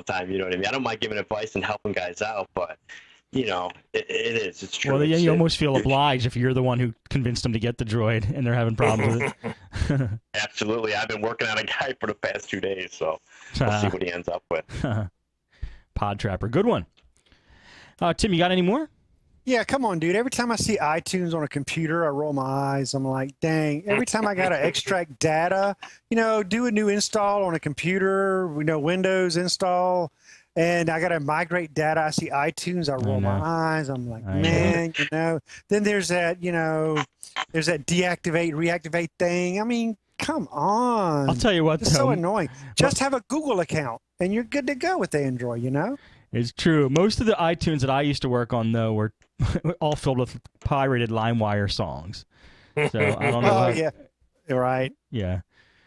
time. You know what I mean? I don't mind giving advice and helping guys out, but you know, it's true. Well, yeah, It's- you almost feel obliged if you're the one who convinced them to get the Droid and they're having problems with it. Absolutely. I've been working on a guy for the past 2 days, so we'll see what he ends up with. Pod Trapper. Good one. Tim, you got any more? Yeah, come on, dude. Every time I see iTunes on a computer, I roll my eyes. I'm like, dang. Every time I got to extract data, you know, do a new install on a computer, you know, Windows install, and I got to migrate data. I see iTunes, I roll my know. eyes. I'm like, I know. man, you know. Then there's that, you know, there's that deactivate, reactivate thing. I mean, come on. I'll tell you what, It's so though. annoying. Just have a Google account, and you're good to go with Android, you know? It's true. Most of the iTunes that I used to work on, though, were all filled with pirated LimeWire songs. So I don't know. Oh, yeah. Right. Yeah.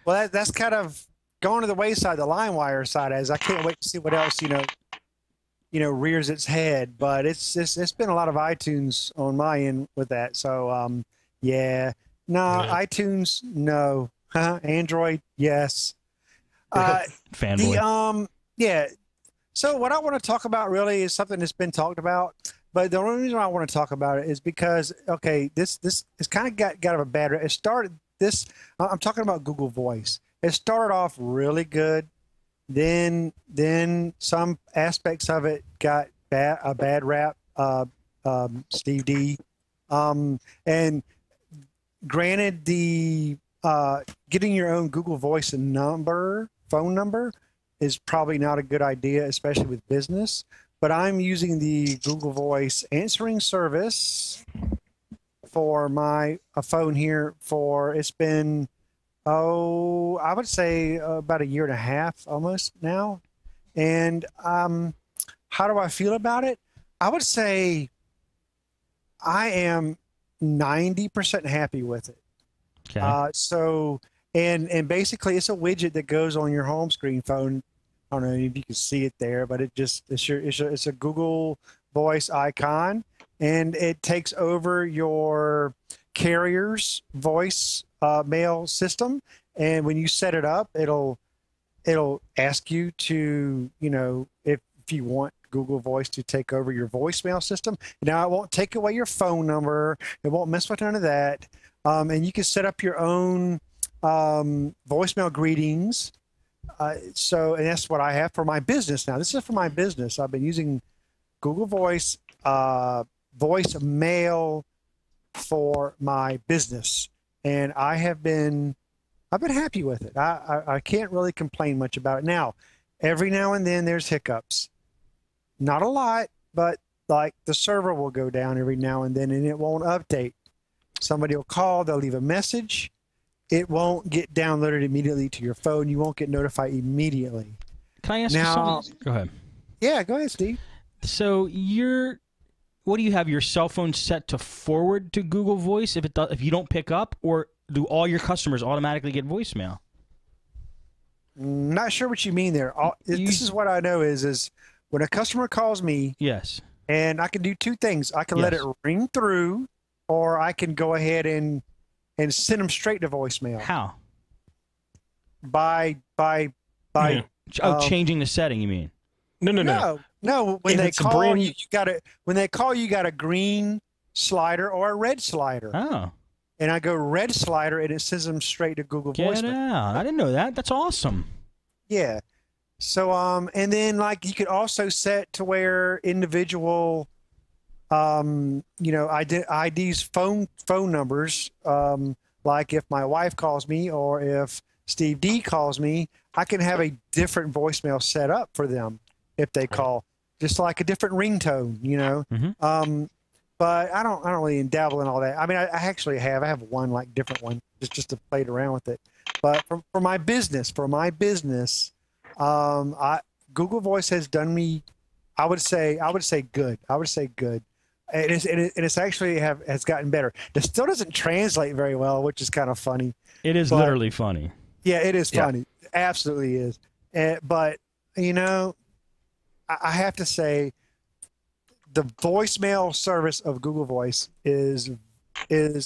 Well, that's kind of going to the wayside. The LimeWire side is. I can't wait to see what else rears its head. But it's been a lot of iTunes on my end with that. So yeah, no, Yeah. iTunes, no. Android, yes. Fanboy. Yeah. So what I want to talk about really is something that's been talked about. But the only reason I want to talk about it is because, okay, this it's kind of got a bad. It started this. I'm talking about Google Voice. It started off really good, then some aspects of it got a bad rap. Steve D. And granted, the getting your own Google Voice phone number, is probably not a good idea, especially with business. But I'm using the Google Voice answering service for my phone here it's been, I would say about a year and a half almost now. And how do I feel about it? I would say I am 90% happy with it. Okay. So, and basically it's a widget that goes on your home screen phone. I don't know if you can see it there, but it's a Google Voice icon, and it takes over your carrier's voice mail system, And when you set it up, it'll ask you to, if you want Google Voice to take over your voicemail system. Now, it won't take away your phone number. It won't mess with none of that. And you can set up your own voicemail greetings. And that's what I have for my business now. This is for my business. I've been using Google Voice, voicemail for my business, and I've been happy with it. I can't really complain much about it. Now, every now and then there's hiccups. Not a lot, but like the server will go down every now and then and it won't update. Somebody will call, they'll leave a message. It won't get downloaded immediately to your phone. You won't get notified immediately. Can I ask you something? Go ahead. Yeah, go ahead, Steve. So what do you have your cell phone set to forward to Google Voice if you don't pick up, or do all your customers automatically get voicemail? Not sure what you mean there. This is what I know is when a customer calls me. Yes. And I can do two things. I can let it ring through, or I can go ahead and send them straight to voicemail. How? By changing the setting, you mean? No. When they call you, you got a green slider or a red slider. Oh. And I go red slider, and it sends them straight to Google Voice. Get out! I didn't know that. That's awesome. Yeah. So and then like you could also set to where individual IDs phone numbers, like if my wife calls me or if Steve D calls me, I can have a different voicemail set up for them if they call, just like a different ringtone, Mm-hmm. But I don't really dabble in all that. I mean, I actually have one like different one just to play around with it. But for my business, Google Voice has done me, I would say good. And it's actually has gotten better. It still doesn't translate very well, which is kind of funny. It is literally funny. Yeah, it is funny. It absolutely is. But I have to say, the voicemail service of Google Voice is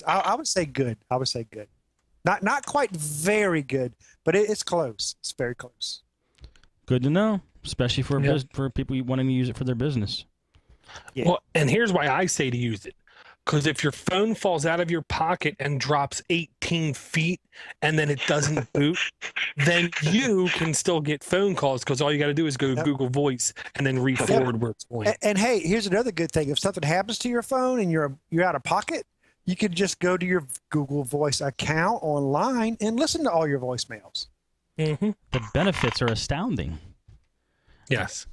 I would say good. Not quite very good, but it's close. It's very close. Good to know, especially for people wanting to use it for their business. Yeah. Well, and here's why I say to use it. Because if your phone falls out of your pocket and drops 18 feet and then it doesn't boot, then you can still get phone calls, because all you got to do is go to Google Voice and then re-forward where it's going. And hey, here's another good thing. If something happens to your phone and you're out of pocket, you could just go to your Google Voice account online and listen to all your voicemails. Mm-hmm. The benefits are astounding. Yes.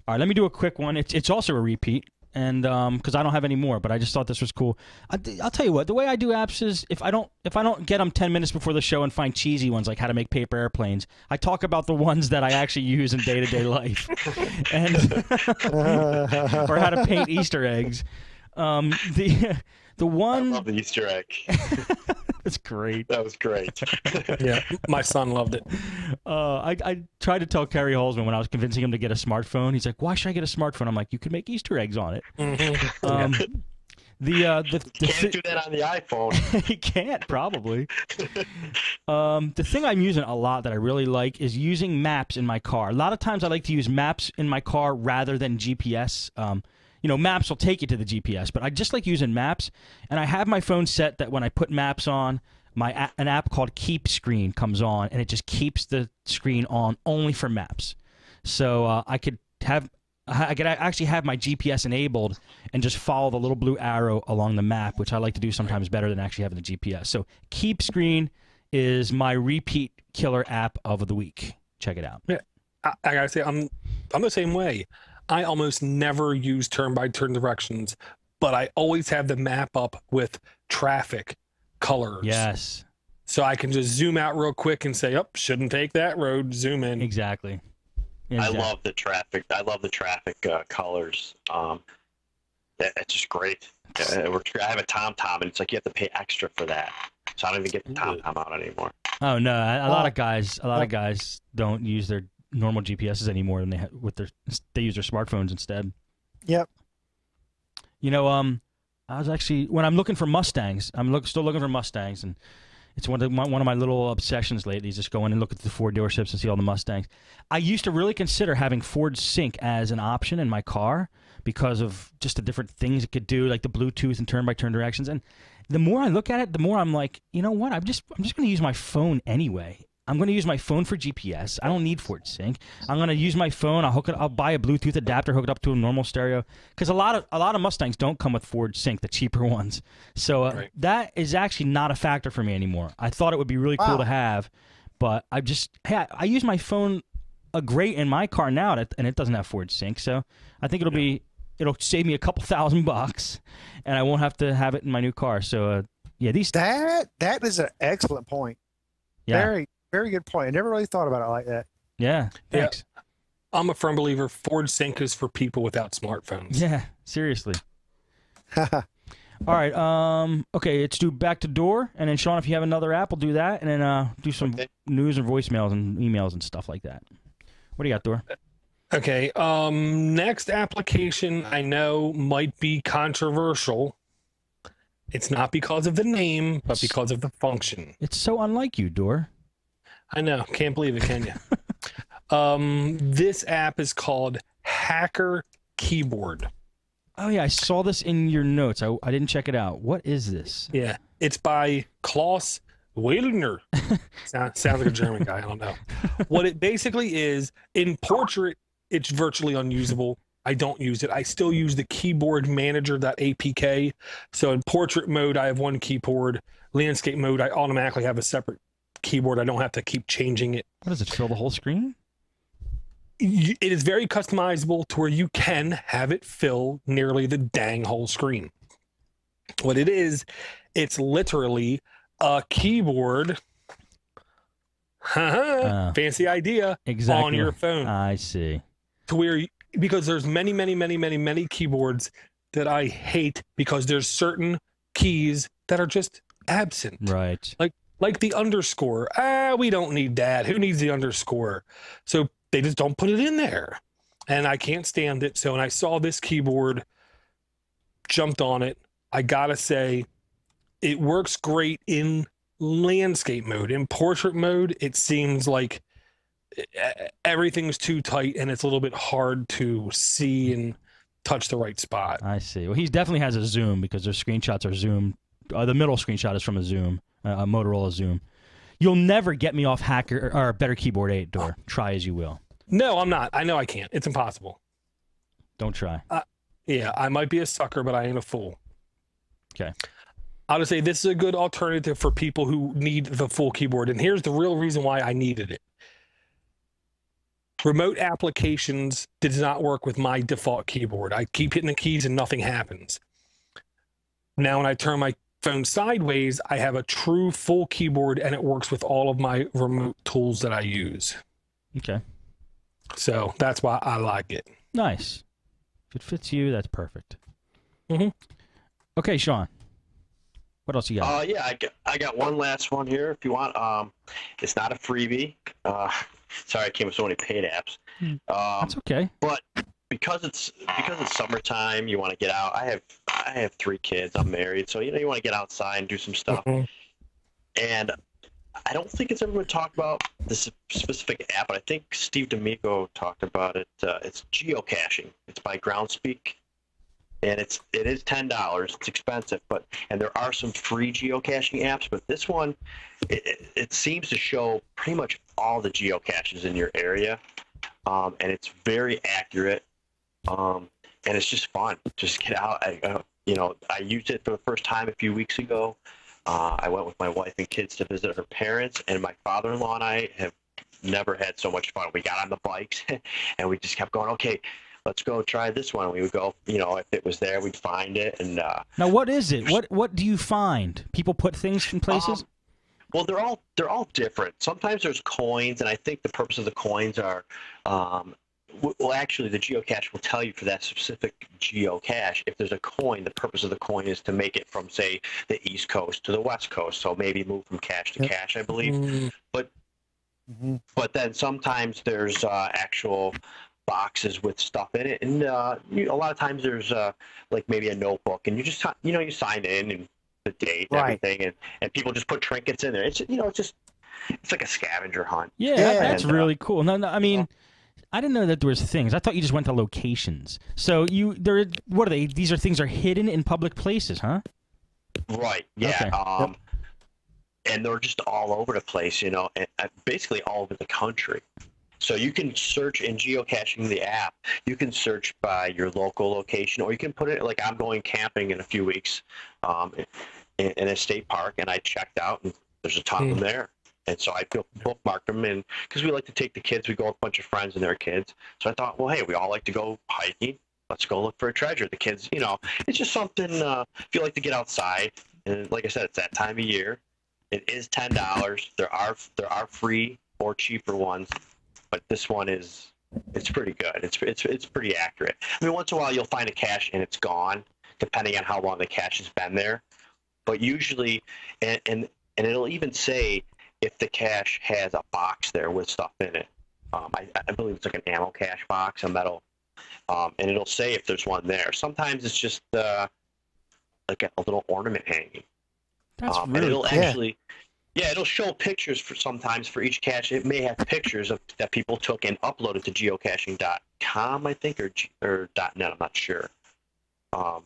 All right, let me do a quick one. It's also a repeat. And because I don't have any more, but I just thought this was cool. I'll tell you what. The way I do apps is if I don't get them 10 minutes before the show and find cheesy ones like how to make paper airplanes, I talk about the ones that I actually use in day-to-day life, and or how to paint Easter eggs. The one. I love the Easter egg. That's great. That was great. Yeah, my son loved it. I tried to tell Kerry Holzman when I was convincing him to get a smartphone. He's like, "Why should I get a smartphone?" I'm like, "You could make Easter eggs on it." Mm-hmm. Can't do that on the iPhone. He can't, probably. The thing I'm using a lot that I really like is using maps in my car. A lot of times I like to use maps in my car rather than GPS. Maps will take you to the GPS, but I just like using maps. And I have my phone set that when I put maps on, an app called Keep Screen comes on, and it just keeps the screen on only for maps. So I could actually have my GPS enabled and just follow the little blue arrow along the map, which I like to do sometimes better than actually having the GPS. So Keep Screen is my repeat killer app of the week. Check it out. Yeah, I gotta say, I'm the same way. I almost never use turn-by-turn directions, but I always have the map up with traffic colors. Yes. So I can just zoom out real quick and say, shouldn't take that road, zoom in. Exactly. I love the traffic. I love the traffic colors. It's just great. I have a TomTom, and it's like you have to pay extra for that. So I don't even get the TomTom out anymore. Oh no, a lot of guys don't use their normal GPSs anymore than they use their smartphones instead. Yep. I was actually, when I'm looking for Mustangs, I'm still looking for Mustangs, and It's one of my little obsessions lately is just go in and look at the Ford dealerships and see all the Mustangs. I used to really consider having Ford Sync as an option in my car because of just the different things it could do, like the Bluetooth and turn-by-turn directions. And the more I look at it, the more I'm like, you know what? I'm just going to use my phone anyway. I'm going to use my phone for GPS. I don't need Ford Sync. I'm going to use my phone. I'll buy a Bluetooth adapter, hook it up to a normal stereo. Because a lot of Mustangs don't come with Ford Sync, the cheaper ones. So Right. that is actually not a factor for me anymore. I thought it would be really cool to have, but I use my phone a great in my car now, and it doesn't have Ford Sync. So I think it'll save me a couple $1,000, and I won't have to have it in my new car. So that is an excellent point. Yeah. Very, very good point. I never really thought about it like that. Yeah. Thanks. I'm a firm believer Ford Sync is for people without smartphones. Yeah. Seriously. All right. Okay. Let's do back to door, and then Sean, if you have another app, we'll do that, and then do some news and voicemails and emails and stuff like that. What do you got, Door? Okay. Next application I know might be controversial. It's not because of the name, but because of the function. It's so unlike you, Door. I know. Can't believe it, can you? This app is called Hacker Keyboard. Oh yeah, I saw this in your notes. I didn't check it out. What is this? Yeah, it's by Klaus Wellner. Sounds like a German guy. I don't know. What it basically is, in portrait, it's virtually unusable. I don't use it. I still use the keyboard manager.apk. So in portrait mode, I have one keyboard. Landscape mode, I automatically have a separate keyboard. I don't have to keep changing it. What does it fill the whole screen? It is very customizable to where you can have it fill nearly the dang whole screen. What it is, it's literally a keyboard. Fancy idea. Exactly. On your phone. I see. To where, because there's many keyboards that I hate because there's certain keys that are just absent. Right. Like the underscore. We don't need that. Who needs the underscore? So they just don't put it in there. And I can't stand it. So when I saw this keyboard, jumped on it. I gotta say, it works great in landscape mode. In portrait mode, it seems like everything's too tight and it's a little bit hard to see and touch the right spot. I see. Well, he definitely has a zoom because their screenshots are zoomed. The middle screenshot is from a zoom, a Motorola Zoom. You'll never get me off Hacker or Better Keyboard 8, Door. Try as you will. No, I'm not. I know I can't. It's impossible. Don't try. Yeah, I might be a sucker, but I ain't a fool. Okay. I'll just say this is a good alternative for people who need the full keyboard. And here's the real reason why I needed it. Remote applications did not work with my default keyboard. I keep hitting the keys and nothing happens. Now, when I turn my phone sideways, I have a true full keyboard and it works with all of my remote tools that I use. Okay. So that's why I like it. Nice. If it fits you, that's perfect. Mm-hmm. Okay, Sean. What else you got? Yeah, I got one last one here if you want. It's not a freebie. Sorry, I came with so many paid apps. That's okay. But because it's summertime, you want to get out. I have 3 kids. I'm married, so you want to get outside and do some stuff. Mm-hmm. And I don't think it's ever been talked about this specific app, but I think Steve D'Amico talked about it. It's geocaching. It's by Groundspeak. And it is $10. It's expensive, and there are some free geocaching apps, but this one, it seems to show pretty much all the geocaches in your area, and it's very accurate, and it's just fun. Just get out. I used it for the first time a few weeks ago. I went with my wife and kids to visit her parents, and my father-in-law and I have never had so much fun. We got on the bikes, and we just kept going, okay, let's go try this one. We would go, if it was there, we'd find it. And now, what is it? What do you find? People put things in places? Well, they're all different. Sometimes there's coins, and I think the purpose of the coins are, actually, the geocache will tell you for that specific geocache. If there's a coin, the purpose of the coin is to make it from, say, the East Coast to the West Coast. So maybe move from cache to cache, I believe. Mm-hmm. But then sometimes there's actual boxes with stuff in it, and a lot of times there's like maybe a notebook, and you just you sign in, and the date, and Right. everything, and people just put trinkets in there. It's it's like a scavenger hunt. Yeah, Yeah. that's And, really cool. No, I mean, I didn't know that there was things. I thought you just went to locations. So what are they? These things are hidden in public places, huh? Right. Yeah. Okay. And they're just all over the place, and basically all over the country. So you can search in geocaching the app. You can search by your local location, or you can put it like I'm going camping in a few weeks, in a state park, and I checked out, and there's a ton of them there. And so I bookmarked them, and because we like to take the kids, we go with a bunch of friends and their kids. So I thought, well, hey, we all like to go hiking. Let's go look for a treasure. The kids, it's just something. If you like to get outside, and like I said, it's that time of year. It is $10. There are free or cheaper ones, but this one it's pretty good. It's pretty accurate. I mean, once in a while you'll find a cache and it's gone, depending on how long the cache has been there. But usually, and it'll even say if the cache has a box there with stuff in it. I believe it's like an ammo cache box, a metal, and it'll say if there's one there. Sometimes it's just like a little ornament hanging. That's And really it'll cool. actually, it'll show pictures sometimes for each cache. It may have pictures that people took and uploaded to geocaching.com, I think, or .net. I'm not sure. I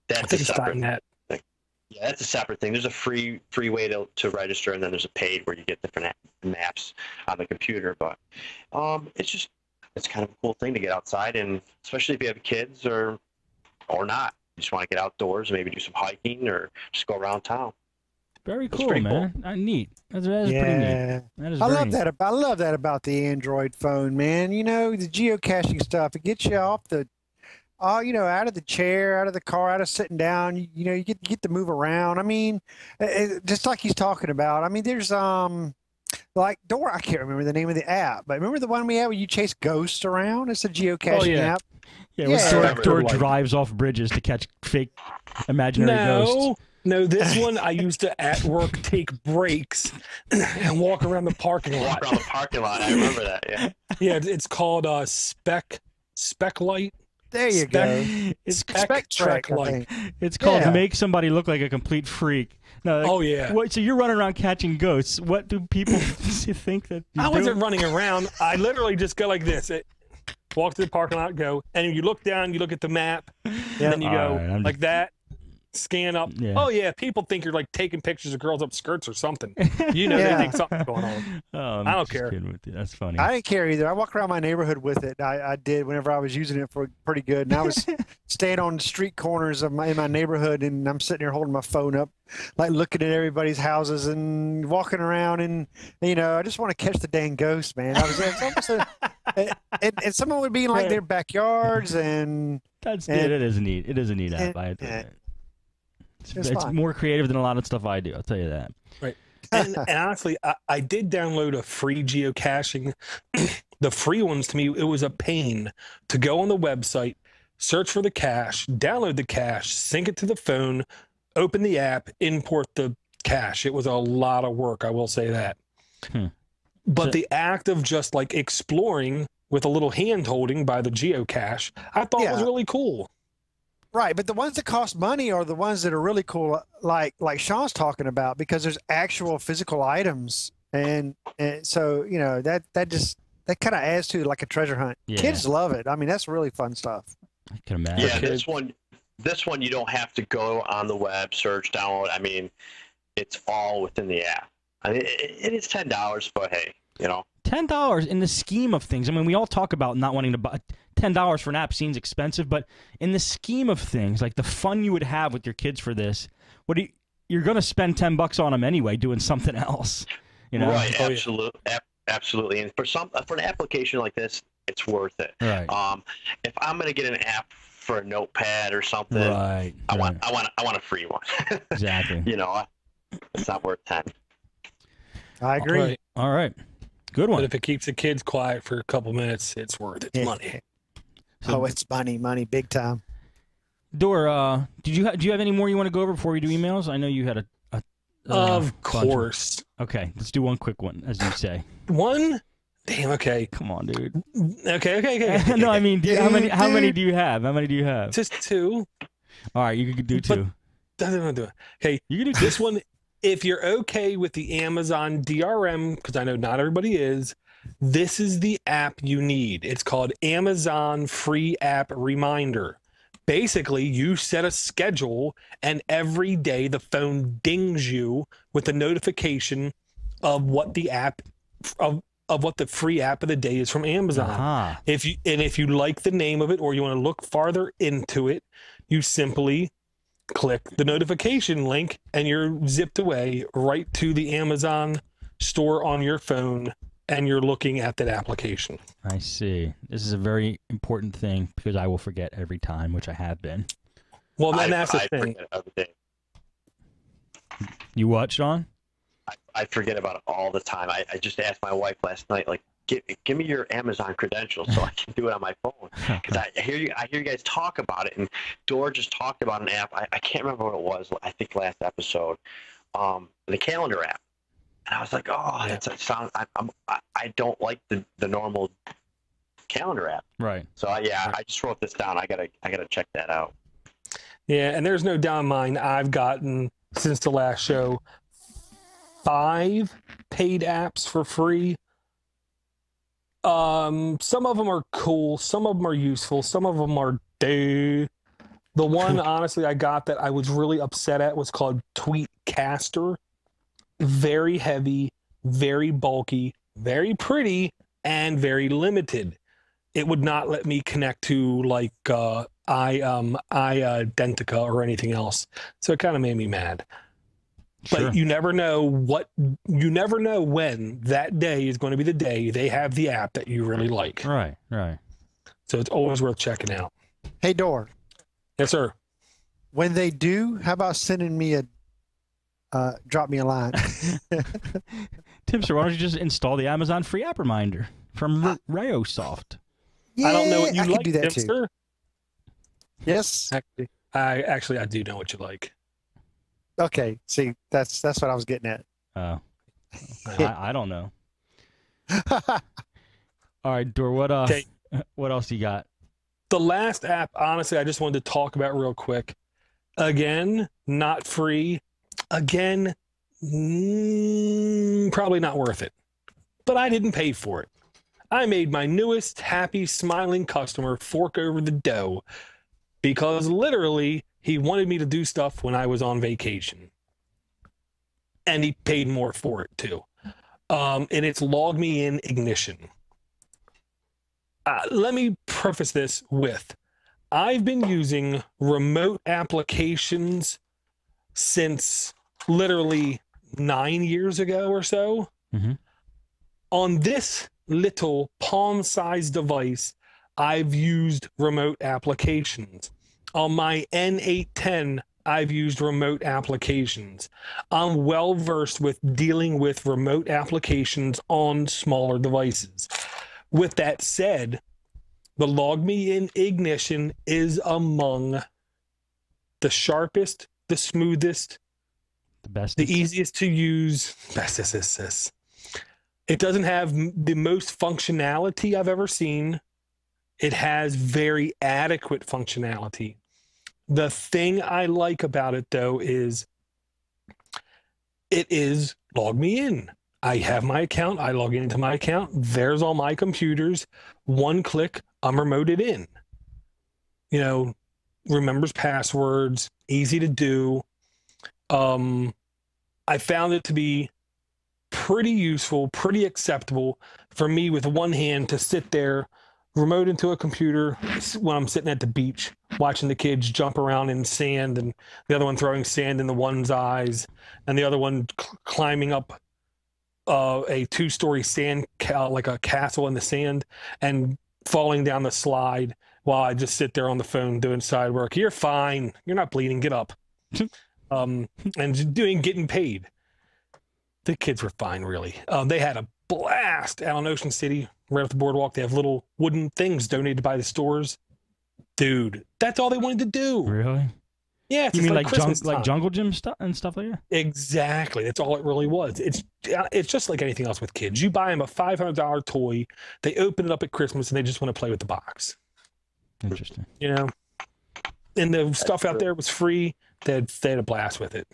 That's think a it's separate .net. thing. Yeah, that's a separate thing. There's a free way to register, and then there's a paid where you get different maps on the computer. But it's kind of a cool thing to get outside, and especially if you have kids or not. You just want to get outdoors, maybe do some hiking or just go around town. Very That's cool, pretty man. Neat. That is pretty neat. That is I very love neat. that. I love that about the Android phone, man. The geocaching stuff. It gets you off the, out of the chair, out of the car, out of sitting down. You get to move around. I mean, just like he's talking about. I mean, there's like Dora. I can't remember the name of the app, but remember the one we had where you chase ghosts around? It's a geocaching app. Yeah, Yeah. Dora drives off bridges to catch fake imaginary ghosts. No, this one I used to at work take breaks and walk around the parking lot. Walk around the parking lot. I remember that. Yeah. Yeah, it's called Spec Light. There you go. It's Spec Trek I Light. think. It's called Yeah. Make Somebody Look Like a Complete Freak. No, Oh yeah. What, so you're running around catching ghosts. What do people think that you're I wasn't doing? running around. I literally just go like this. Walk to the parking lot, go, and you look down, you look at the map, and then you go All right, I'm like that, scan up. Yeah. Oh yeah, people think you're like taking pictures of girls up skirts or something. They Yeah. think something's going on. Oh, I'm I don't just care. kidding with you. That's funny. I didn't care either. I walked around my neighborhood with it. I did whenever I was using it for pretty good. And I was staying on the street corners in my neighborhood, and I'm sitting there holding my phone up, like looking at everybody's houses and walking around. And I just want to catch the dang ghost, man. I was it's almost and someone would be in like their backyards, and It is neat. It is a neat app. I it's fun. more creative than a lot of stuff I do. I'll tell you that. Right. And honestly, I did download a free geocaching. The free ones, to me, it was a pain to go on the website, search for the cache, download the cache, sync it to the phone, open the app, import the cache. It was a lot of work, I will say that. But So- the act of just like exploring with a little hand holding by the geocache, I thought was Yeah. really cool. right. But the ones that cost money are the ones that are really cool, like Sean's talking about, because there's actual physical items, and so that kind of adds to like a treasure hunt. Yeah. Kids love it. I mean, that's really fun stuff. I can imagine. Yeah, Okay. this one you don't have to go on the web, search, download. I mean, it's all within the app. I mean, it is $10, but hey, $10 in the scheme of things. I mean, we all talk about not wanting to buy $10 for an app seems expensive, but in the scheme of things, like the fun you would have with your kids for this, you're going to spend $10 on them anyway, doing something else. Right? Oh, yeah. Absolutely. And for an application like this, it's worth it. Right. If I'm gonna get an app for a notepad or something, Right. I want a free one. Exactly. It's not worth 10. I agree. Right. All right. Good But one. if it keeps the kids quiet for a couple minutes, it's worth its money. Oh, it's money, big time. Dor, do you have any more you want to go over before we do emails? I know you had a Of bunch course. Okay, let's do one quick one, as you say. One? Damn, okay. Come on, dude. Okay. No, I mean, how many do you have? How many do you have? Just two. All right, you could do two. Okay, You can do this one, if you're okay with the Amazon DRM, because I know not everybody is, this is the app you need. It's called Amazon Free App Reminder. Basically, you set a schedule, and every day the phone dings you with a notification of what the app of what the free app of the day is from Amazon. Uh-huh. If you like the name of it or you want to look farther into it, you simply click the notification link and you're zipped away right to the Amazon store on your phone, and you're looking at that application. I see. This is a very important thing because I will forget every time, which I have been. Well, then that's the I thing. forget every day. You what, Sean? I forget about it all the time. I just asked my wife last night, like, give me your Amazon credentials so I can do it on my phone. Because I hear you guys talk about it, and Dor just talked about an app. I can't remember what it was. I think last episode, the calendar app. And I was like, oh, Yeah. it sounds. I don't like the normal calendar app. Right. So I just wrote this down. I gotta check that out. Yeah, and there's no doubt in mine. I've gotten, since the last show, 5 paid apps for free. Some of them are cool, some of them are useful, some of them are duh. The one, honestly, I got that I was really upset at was called Tweetcaster. Very heavy, very bulky, very pretty, and very limited. It would not let me connect to like Identica or anything else. So it kind of made me mad. Sure. But you never know when that day is going to be the day they have the app that you really like. Right. So it's always worth checking out. Hey, Dor, Yes, sir. when they do, how about sending me drop me a line? Tim, sir, why don't you just install the Amazon free app reminder from Rayosoft? Yeah, I don't know what you I like, could do that Tim, too. sir. Yes. I do know what you like. Okay. See, that's what I was getting at. Oh. I don't know. All right, Dor, what Okay. what else you got? The last app, honestly, I just wanted to talk about real quick. Again, not free. Again, probably not worth it. But I didn't pay for it. I made my newest happy, smiling customer fork over the dough because literally he wanted me to do stuff when I was on vacation. And he paid more for it too. And it's Log Me In Ignition. Let me preface this with, I've been using remote applications since literally 9 years ago or so. Mm-hmm. On this little palm-sized device, I've used remote applications. On my N810, I've used remote applications. I'm well versed with dealing with remote applications on smaller devices. With that said, the Log Me In Ignition is among the sharpest, the smoothest, The best. the easiest to use. It doesn't have the most functionality I've ever seen. It has very adequate functionality. The thing I like about it, though, is it is Log Me In. I have my account. I log into my account. There's all my computers. One click, I'm remoted in. You know, remembers passwords, easy to do. I found it to be pretty useful, pretty acceptable for me with one hand to sit there, remote into a computer when I'm sitting at the beach, watching the kids jump around in sand, and the other one throwing sand in the one's eyes, and the other one climbing up a 2-story sand, like a castle in the sand, and falling down the slide while I just sit there on the phone doing side work. You're fine. You're not bleeding. Get up. And getting paid. The kids were fine, really. They had a blast out on Ocean City, right off the boardwalk. They have little wooden things donated by the stores. Dude, that's all they wanted to do. Really? Yeah, it's You mean like like Christmas time. jungle gym stuff and stuff like that? Exactly. That's all it really was. It's just like anything else with kids. You buy them a $500 toy, they open it up at Christmas, and they just want to play with the box. Interesting. You know? And the stuff out there was free. they had a blast with it.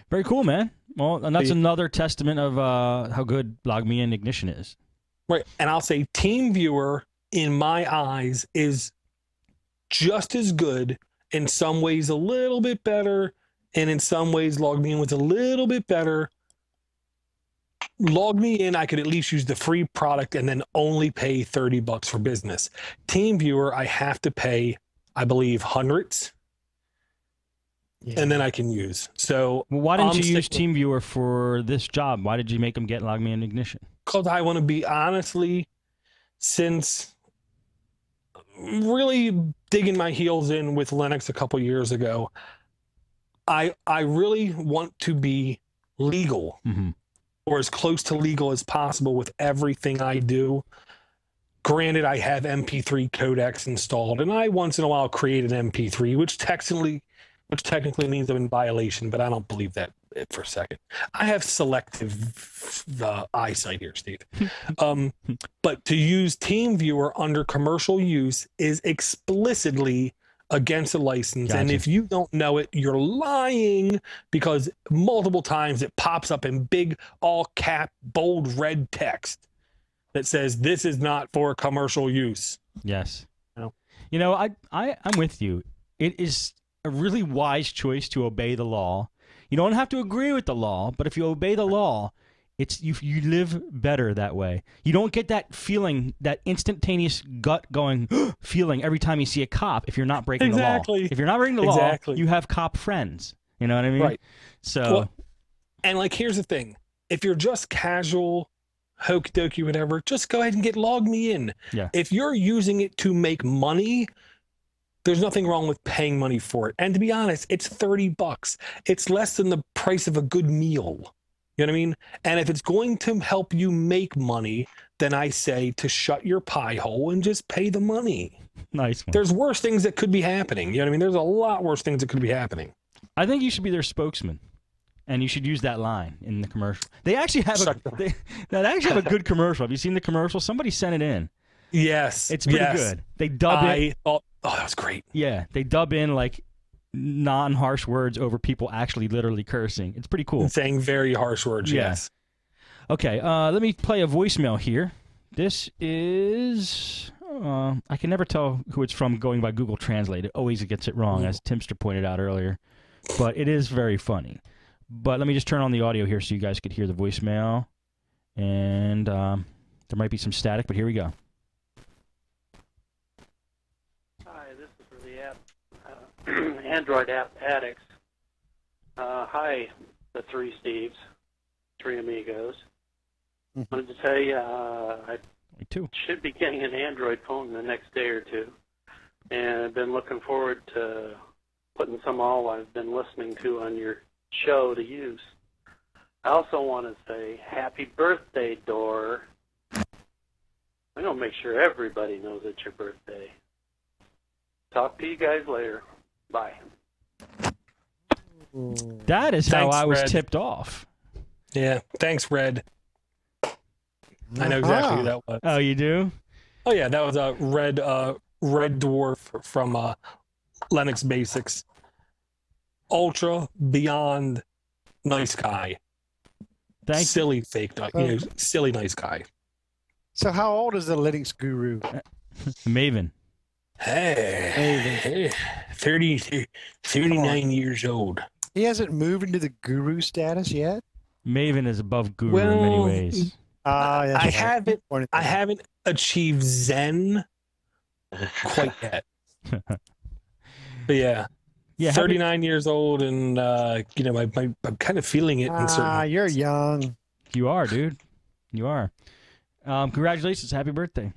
Very cool, man. Well, and that's another testament of how good LogMeIn Ignition is. Right. And I'll say TeamViewer, in my eyes, is just as good, in some ways a little bit better, and in some ways LogMeIn was a little bit better. LogMeIn, I could at least use the free product and then only pay $30 for business. TeamViewer, I have to pay, I believe, hundreds. Yeah. And then I can use. So why didn't you use TeamViewer for this job? Why did you make them get LogMeIn Ignition? Because I want to be honestly, since really digging my heels in with Linux a couple years ago, I really want to be legal, or as close to legal as possible with everything I do. Granted, I have MP3 codecs installed, and I once in a while create an MP3, which technically means I'm in violation, but I don't believe that for a second. I have selective eyesight here, Steve. But to use TeamViewer under commercial use is explicitly against the license. Gotcha. And if you don't know it, you're lying, because multiple times it pops up in big, all cap, bold red text that says this is not for commercial use. Yes. You know, I'm with you. It is a really wise choice to obey the law. You don't have to agree with the law, but if you obey the law, it's you live better that way. You don't get that feeling, that instantaneous gut going feeling every time you see a cop if you're not breaking the law. If you're not breaking the law, you have cop friends. You know what I mean? Right. So, well, and like, here's the thing. If you're just casual, hokey dokey, whatever, just go ahead and get LogMeIn. Yeah. If you're using it to make money, there's nothing wrong with paying money for it. And to be honest, it's $30. It's less than the price of a good meal. You know what I mean? And if it's going to help you make money, then I say to shut your pie hole and just pay the money. Nice one. There's worse things that could be happening. You know what I mean? There's a lot worse things that could be happening. I think you should be their spokesman, and you should use that line in the commercial. They actually have a good commercial. Have you seen the commercial? Somebody sent it in. Yes. It's pretty good. They dub it. Oh, that was great. Yeah, they dub in like non-harsh words over people actually literally cursing. It's pretty cool. And saying very harsh words, yes. Okay, let me play a voicemail here. This is... I can never tell who it's from going by Google Translate. It always gets it wrong, as Timster pointed out earlier. But it is very funny. But let me just turn on the audio here so you guys could hear the voicemail. And there might be some static, but here we go. Hi, this is for the app, Android App Addicts. Hi, the three Steves, three amigos. Wanted to tell you, I should be getting an Android phone in the next day or two, and I've been looking forward to putting some all I've been listening to on your show to use. I also want to say happy birthday, Dor. I'm going to make sure everybody knows it's your birthday. Talk to you guys later. Bye. That is how I was Red. tipped off. Yeah. Thanks, Red. I know exactly who that was. Oh, you do? Oh, yeah. That was a Red Dwarf from Linux Basics. Ultra beyond nice guy. Silly fake, silly nice guy. So how old is the Linux guru? Maven. Hey, 39 years old. He hasn't moved into the guru status yet? Maven is above guru in many ways. I haven't achieved Zen quite yet. But yeah. 39 years old, and I'm kind of feeling it in certain ways. You're young. You are, dude. You are. Congratulations. Happy birthday.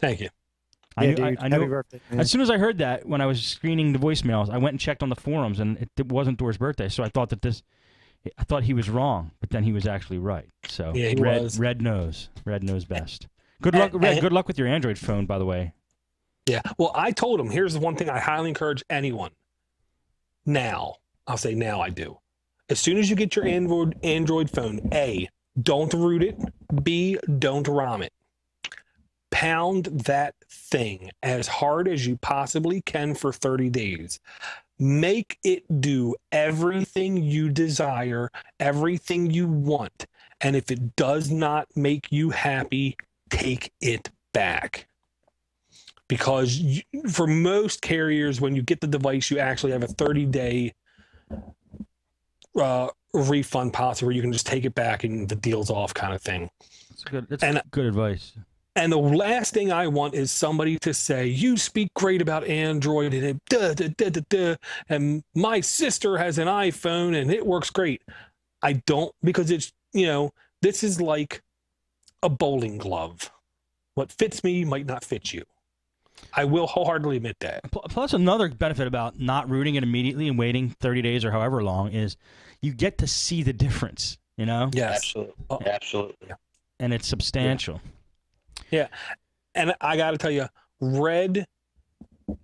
Thank you. I Happy birthday, man. As soon as I heard that, when I was screening the voicemails, I went and checked on the forums, and it wasn't Dor's birthday. So I thought I thought he was wrong, but then he was actually right. So yeah, Red knows. Red knows best. Good luck, Red. Good luck with your Android phone, by the way. Yeah. Well, I told him, here's the one thing I highly encourage anyone. Now, I'll say now I do. As soon as you get your Android phone, A, don't root it. B, don't ROM it. Pound that thing as hard as you possibly can for 30 days. Make it do everything you desire, everything you want. And if it does not make you happy, take it back. Because for most carriers, when you get the device, you actually have a 30-day refund policy where you can just take it back and the deal's off, kind of thing. That's good advice. And the last thing I want is somebody to say, you speak great about Android and and my sister has an iPhone and it works great. I don't, because it's, this is like a bowling glove. What fits me might not fit you. I will wholeheartedly admit that. Plus, another benefit about not rooting it immediately and waiting 30 days or however long is you get to see the difference, Yes. Absolutely. Absolutely. And it's substantial. Yeah. And I got to tell you, Red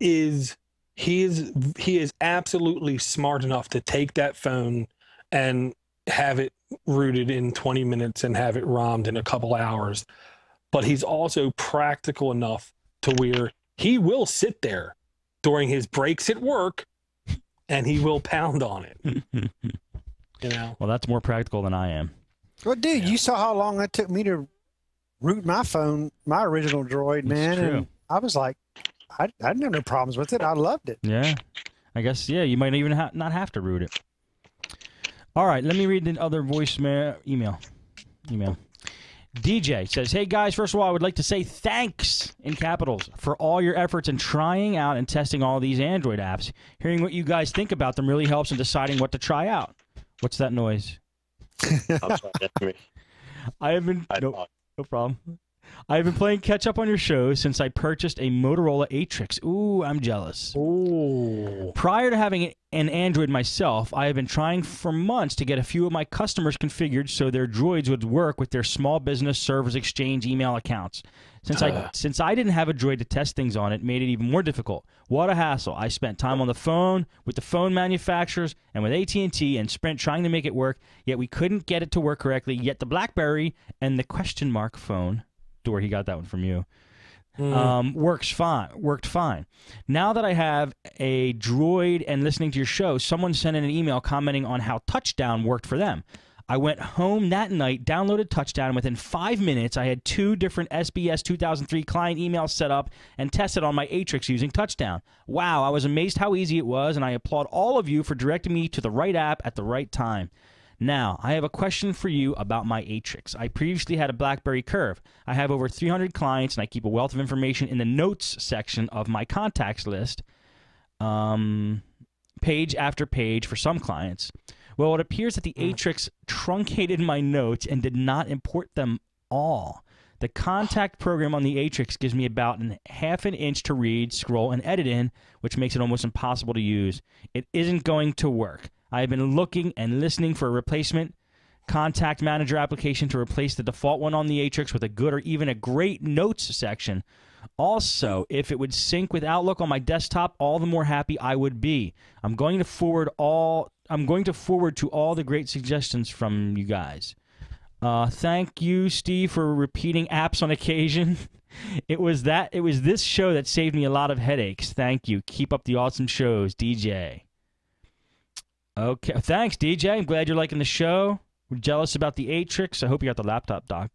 he is absolutely smart enough to take that phone and have it rooted in 20 minutes and have it ROMmed in a couple hours. But he's also practical enough to where he will sit there during his breaks at work and he will pound on it. Well, that's more practical than I am. Well, dude, you saw how long it took me to root my phone, my original Droid, man. True. And I was like, I didn't have no problems with it. I loved it. Yeah. I guess, you might even not have to root it. All right, let me read the other voicemail email. DJ says, hey guys, first of all, I would like to say thanks in capitals for all your efforts in trying out and testing all these Android apps. Hearing what you guys think about them really helps in deciding what to try out. What's that noise? I'm sorry, that's me. I have been no problem. I have been playing catch up on your show since I purchased a Motorola Atrix. Ooh, I'm jealous. Ooh. Prior to having an Android myself, I have been trying for months to get a few of my customers configured so their droids would work with their small business Service Exchange email accounts. Since I didn't have a droid to test things on, it made it even more difficult. What a hassle. I spent time on the phone with the phone manufacturers and with AT&T and Sprint trying to make it work, yet we couldn't get it to work correctly, yet the BlackBerry and the question mark phone, Dor, he got that one from you, worked fine. Now that I have a droid and listening to your show, someone sent in an email commenting on how Touchdown worked for them. I went home that night, downloaded Touchdown, and within 5 minutes, I had 2 different SBS 2003 client emails set up and tested on my Atrix using Touchdown. Wow, I was amazed how easy it was, and I applaud all of you for directing me to the right app at the right time. Now, I have a question for you about my Atrix. I previously had a BlackBerry Curve. I have over 300 clients, and I keep a wealth of information in the notes section of my contacts list, page after page for some clients. Well, it appears that the Atrix truncated my notes and did not import them all. The contact program on the Atrix gives me about half an inch to read, scroll, and edit in, which makes it almost impossible to use. It isn't going to work. I have been looking and listening for a replacement contact manager application to replace the default one on the Atrix with a good or even a great notes section. Also, if it would sync with Outlook on my desktop, all the more happy I would be. I'm going to forward to all the great suggestions from you guys. Thank you, Steve, for repeating apps on occasion. It was this show that saved me a lot of headaches. Thank you. Keep up the awesome shows, DJ. Okay, thanks, DJ. I'm glad you're liking the show. We're jealous about the Atrix. I hope you got the laptop, Doc.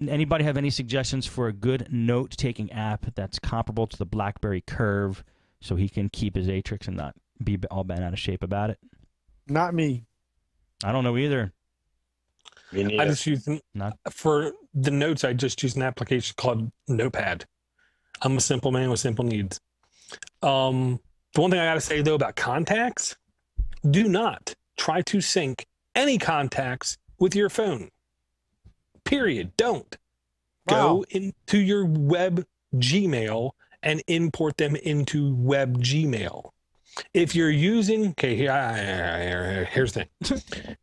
Anybody have any suggestions for a good note-taking app that's comparable to the BlackBerry Curve so he can keep his Atrix and not be all bent out of shape about it? Not me. I don't know either. I just use for the notes. I just use an application called Notepad. I'm a simple man with simple needs. The one thing I got to say though about contacts: do not try to sync any contacts with your phone. Period. Don't. Go into your web Gmail and import them into web Gmail. If you're using, here's the thing.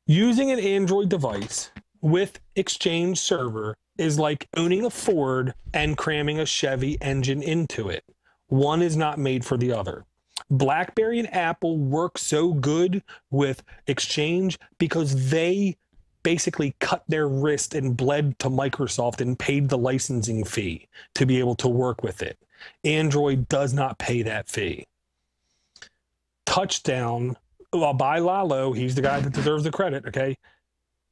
Using an Android device with Exchange Server is like owning a Ford and cramming a Chevy engine into it. One is not made for the other. BlackBerry and Apple work so good with Exchange because they basically cut their wrist and bled to Microsoft and paid the licensing fee to be able to work with it. Android does not pay that fee. Touchdown, well, by Lalo, he's the guy that deserves the credit, okay?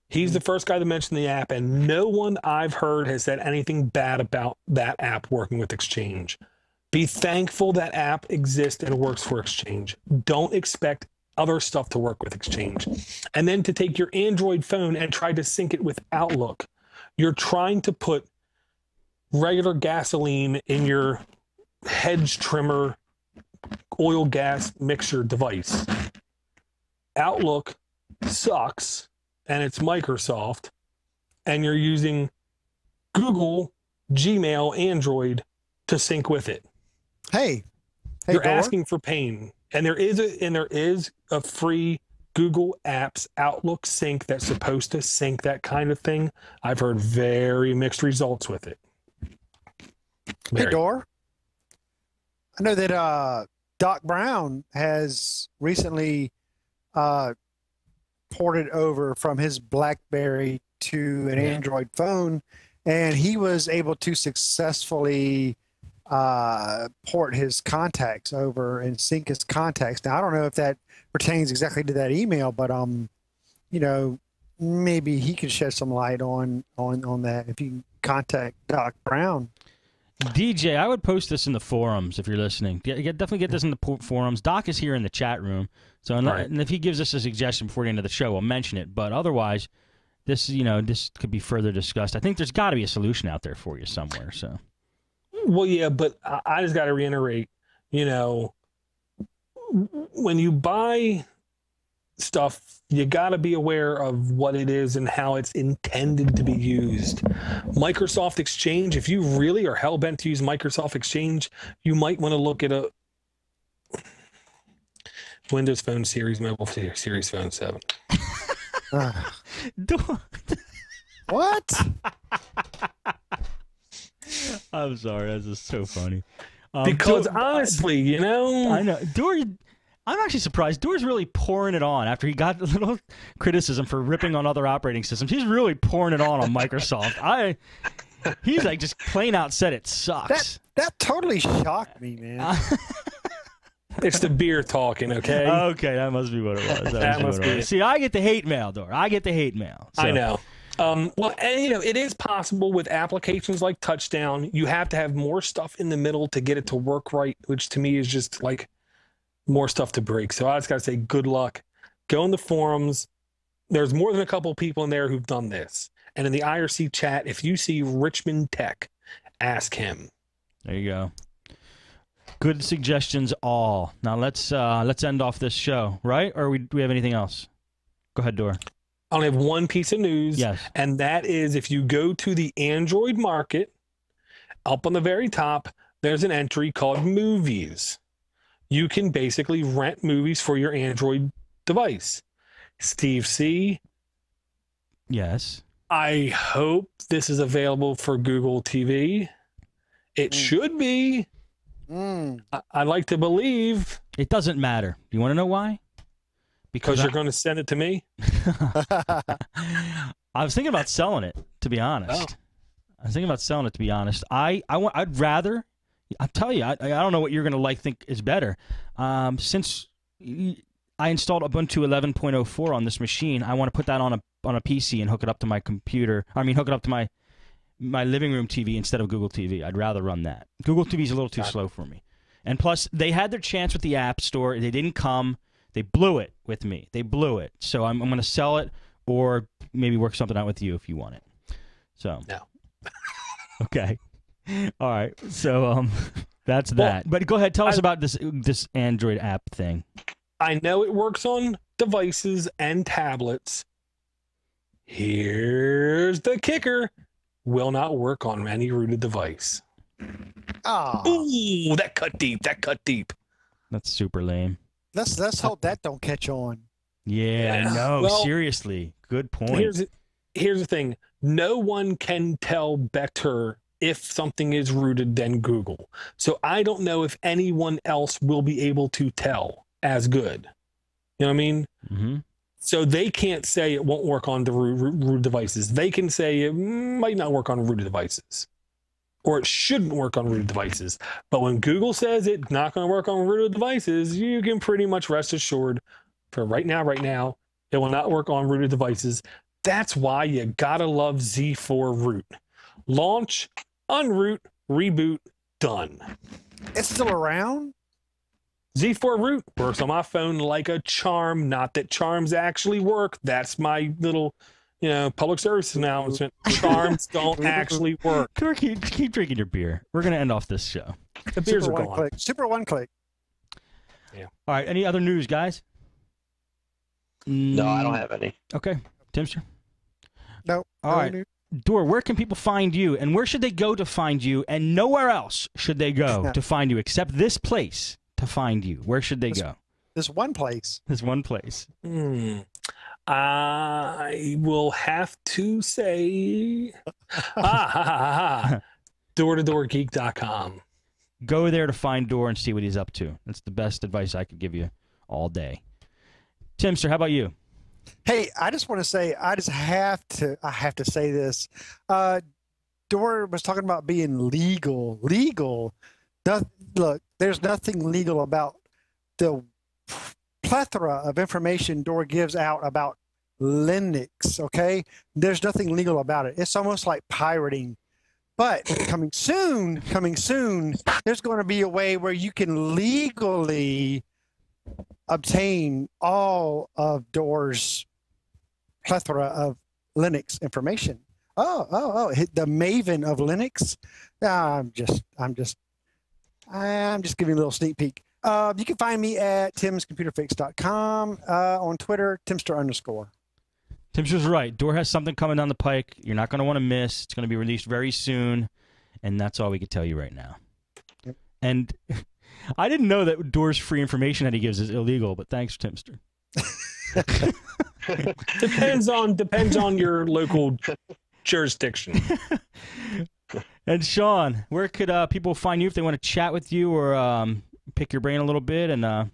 He's the first guy to mention the app, and no one I've heard has said anything bad about that app working with Exchange. Be thankful that app exists and works for Exchange. Don't expect other stuff to work with Exchange. And then to take your Android phone and try to sync it with Outlook. You're trying to put regular gasoline in your hedge trimmer oil gas mixture device. Outlook sucks, and it's Microsoft, and you're using Google, Gmail, Android to sync with it. Hey, You're Dor. asking for pain. And there is a free Google Apps Outlook sync that's supposed to sync that kind of thing. I've heard very mixed results with it. Hey, Dor. I know that Doc Brown has recently ported over from his BlackBerry to an Android phone, and he was able to successfully port his contacts over and sync his contacts. Now, I don't know if that pertains exactly to that email, but you know, maybe he could shed some light on that if you contact Doc Brown. DJ, I would post this in the forums if you're listening. Definitely get this in the forums. Doc is here in the chat room, so and if he gives us a suggestion before the end of the show, we'll mention it. But otherwise, this could be further discussed. I think there's got to be a solution out there for you somewhere. So. Well, yeah, but I just got to reiterate, when you buy stuff, you got to be aware of what it is and how it's intended to be used. Microsoft Exchange, if you really are hell-bent to use Microsoft Exchange, you might want to look at a Windows Phone Series, Mobile Series Phone 7. What? I'm sorry, that's just so funny. Because honestly, I know. I'm actually surprised. Door's really pouring it on after he got a little criticism for ripping on other operating systems. He's really pouring it on Microsoft. He's like just plain out said it sucks. That totally shocked me, man. it's the beer talking, okay? Okay, that must be what it was. That must be. See, I get the hate mail, Door. I get the hate mail. So. I know. Well, and, it is possible with applications like Touchdown. You have to have more stuff in the middle to get it to work right, which to me is just like more stuff to break. So I just got to say good luck. Go in the forums. There's more than a couple of people in there who've done this. And in the IRC chat, if you see Richmond Tech, ask him. There you go. Good suggestions all. Now let's end off this show, right? Or do we have anything else? Go ahead, Dora. I only have one piece of news. Yes. And that is if you go to the Android market, up on the very top, there's an entry called Movies. You can basically rent movies for your Android device. Steve C. Yes. I hope this is available for Google TV. It should be. I'd like to believe. It doesn't matter. Do you want to know why? Because you're going to send it to me? I was thinking about selling it, to be honest. I was thinking about selling it, to be honest. I'd rather, I'll tell you, I don't know what you're going to think is better. Since I installed Ubuntu 11.04 on this machine, I want to put that on a PC and hook it up to my computer. Hook it up to my living room TV instead of Google TV. I'd rather run that. Google TV is a little too slow for me. And plus, they had their chance with the App Store. They didn't come. They blew it with me. They blew it. So I'm going to sell it or maybe work something out with you if you want it. So. No. Okay. All right. So that's that. But go ahead. Tell us about this Android app thing. I know it works on devices and tablets. Here's the kicker. Will not work on any rooted device. Ooh, that cut deep. That's super lame. Let's hope that don't catch on. Yeah, no, well, seriously. Good point. Here's the thing. No one can tell better if something is rooted than Google. So I don't know if anyone else will be able to tell as good. You know what I mean? Mm-hmm. So they can't say it won't work on the root devices. They can say it might not work on rooted devices. or it shouldn't work on rooted devices. But when Google says it's not going to work on rooted devices, you can pretty much rest assured for right now, it will not work on rooted devices. That's why you gotta love Z4 Root. Launch, unroot, reboot, done. It's still around? Z4 Root works on my phone like a charm. Not that charms actually work. That's my little, public service announcement. Charms don't actually work. Keep drinking your beer. We're going to end off this show. The beers Super are gone. Click. Super one click. Yeah. All right. Any other news, guys? No, I don't have any. Okay. Timster? No. All right. Dor, where can people find you, and where should they go to find you, and nowhere else should they go to find you except this place to find you? Where should they go? This one place. This one place. I will have to say door-to-doorgeek.com. Go there to find Dor and see what he's up to. That's the best advice I could give you all day. Timster, how about you? Hey, I just want to say, I have to say this. Dor was talking about being legal. Look, there's nothing legal about the plethora of information Dor gives out about Linux, okay? There's nothing legal about it. It's almost like pirating. But coming soon, there's going to be a way where you can legally obtain all of Dor's plethora of Linux information. Oh, the maven of Linux. I'm just giving a little sneak peek. You can find me at timscomputerfix.com, on Twitter, Timster_. Timster's right. Dor has something coming down the pike you're not going to want to miss. It's going to be released very soon, and that's all we can tell you right now. Yep. And I didn't know that Dor's free information that he gives is illegal, but thanks, Timster. Depends on your local jurisdiction. And Sean, where could people find you if they want to chat with you or pick your brain a little bit? And at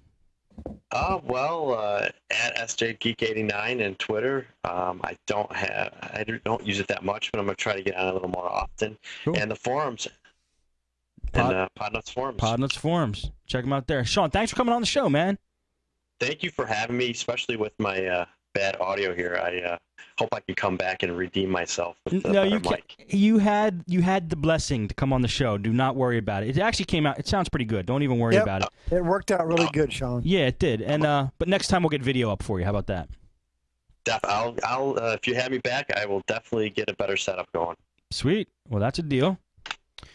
SJGeek89 and Twitter. I don't use it that much, but I'm gonna try to get on a little more often. Cool. And the forums. Podnutz forums. Podnutz forums. Check them out there. Sean, thanks for coming on the show, man. Thank you for having me, especially with my bad audio here. I hope I can come back and redeem myself with the better mic. You had the blessing to come on the show. Do not worry about it. It actually came out. It sounds pretty good. Don't even worry about it. It worked out really good, Sean. Yeah, it did. And but next time we'll get video up for you. How about that? I'll if you have me back, I will definitely get a better setup going. Sweet. Well, that's a deal.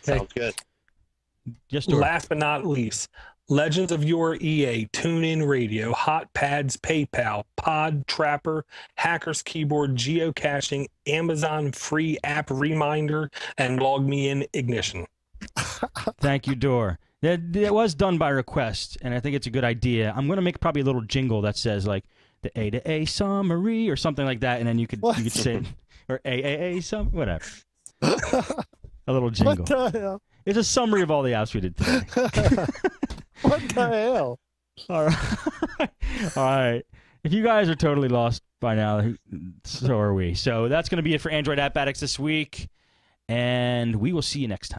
Sounds good. Just last but not least, Legends of Your EA, TuneIn Radio, Hot Pads, PayPal, Pod Trapper, Hacker's Keyboard, Geocaching, Amazon free app reminder, and Log Me In Ignition. Thank you, Dor. That was done by request, and I think it's a good idea. I'm going to make probably a little jingle that says like the A to A summary or something like that, and then you could say or AAA whatever. A little jingle. What the hell? It's a summary of all the apps we did today. What the hell? All right. All right. If you guys are totally lost by now, so are we. So that's going to be it for Android App Addicts this week, and we will see you next time.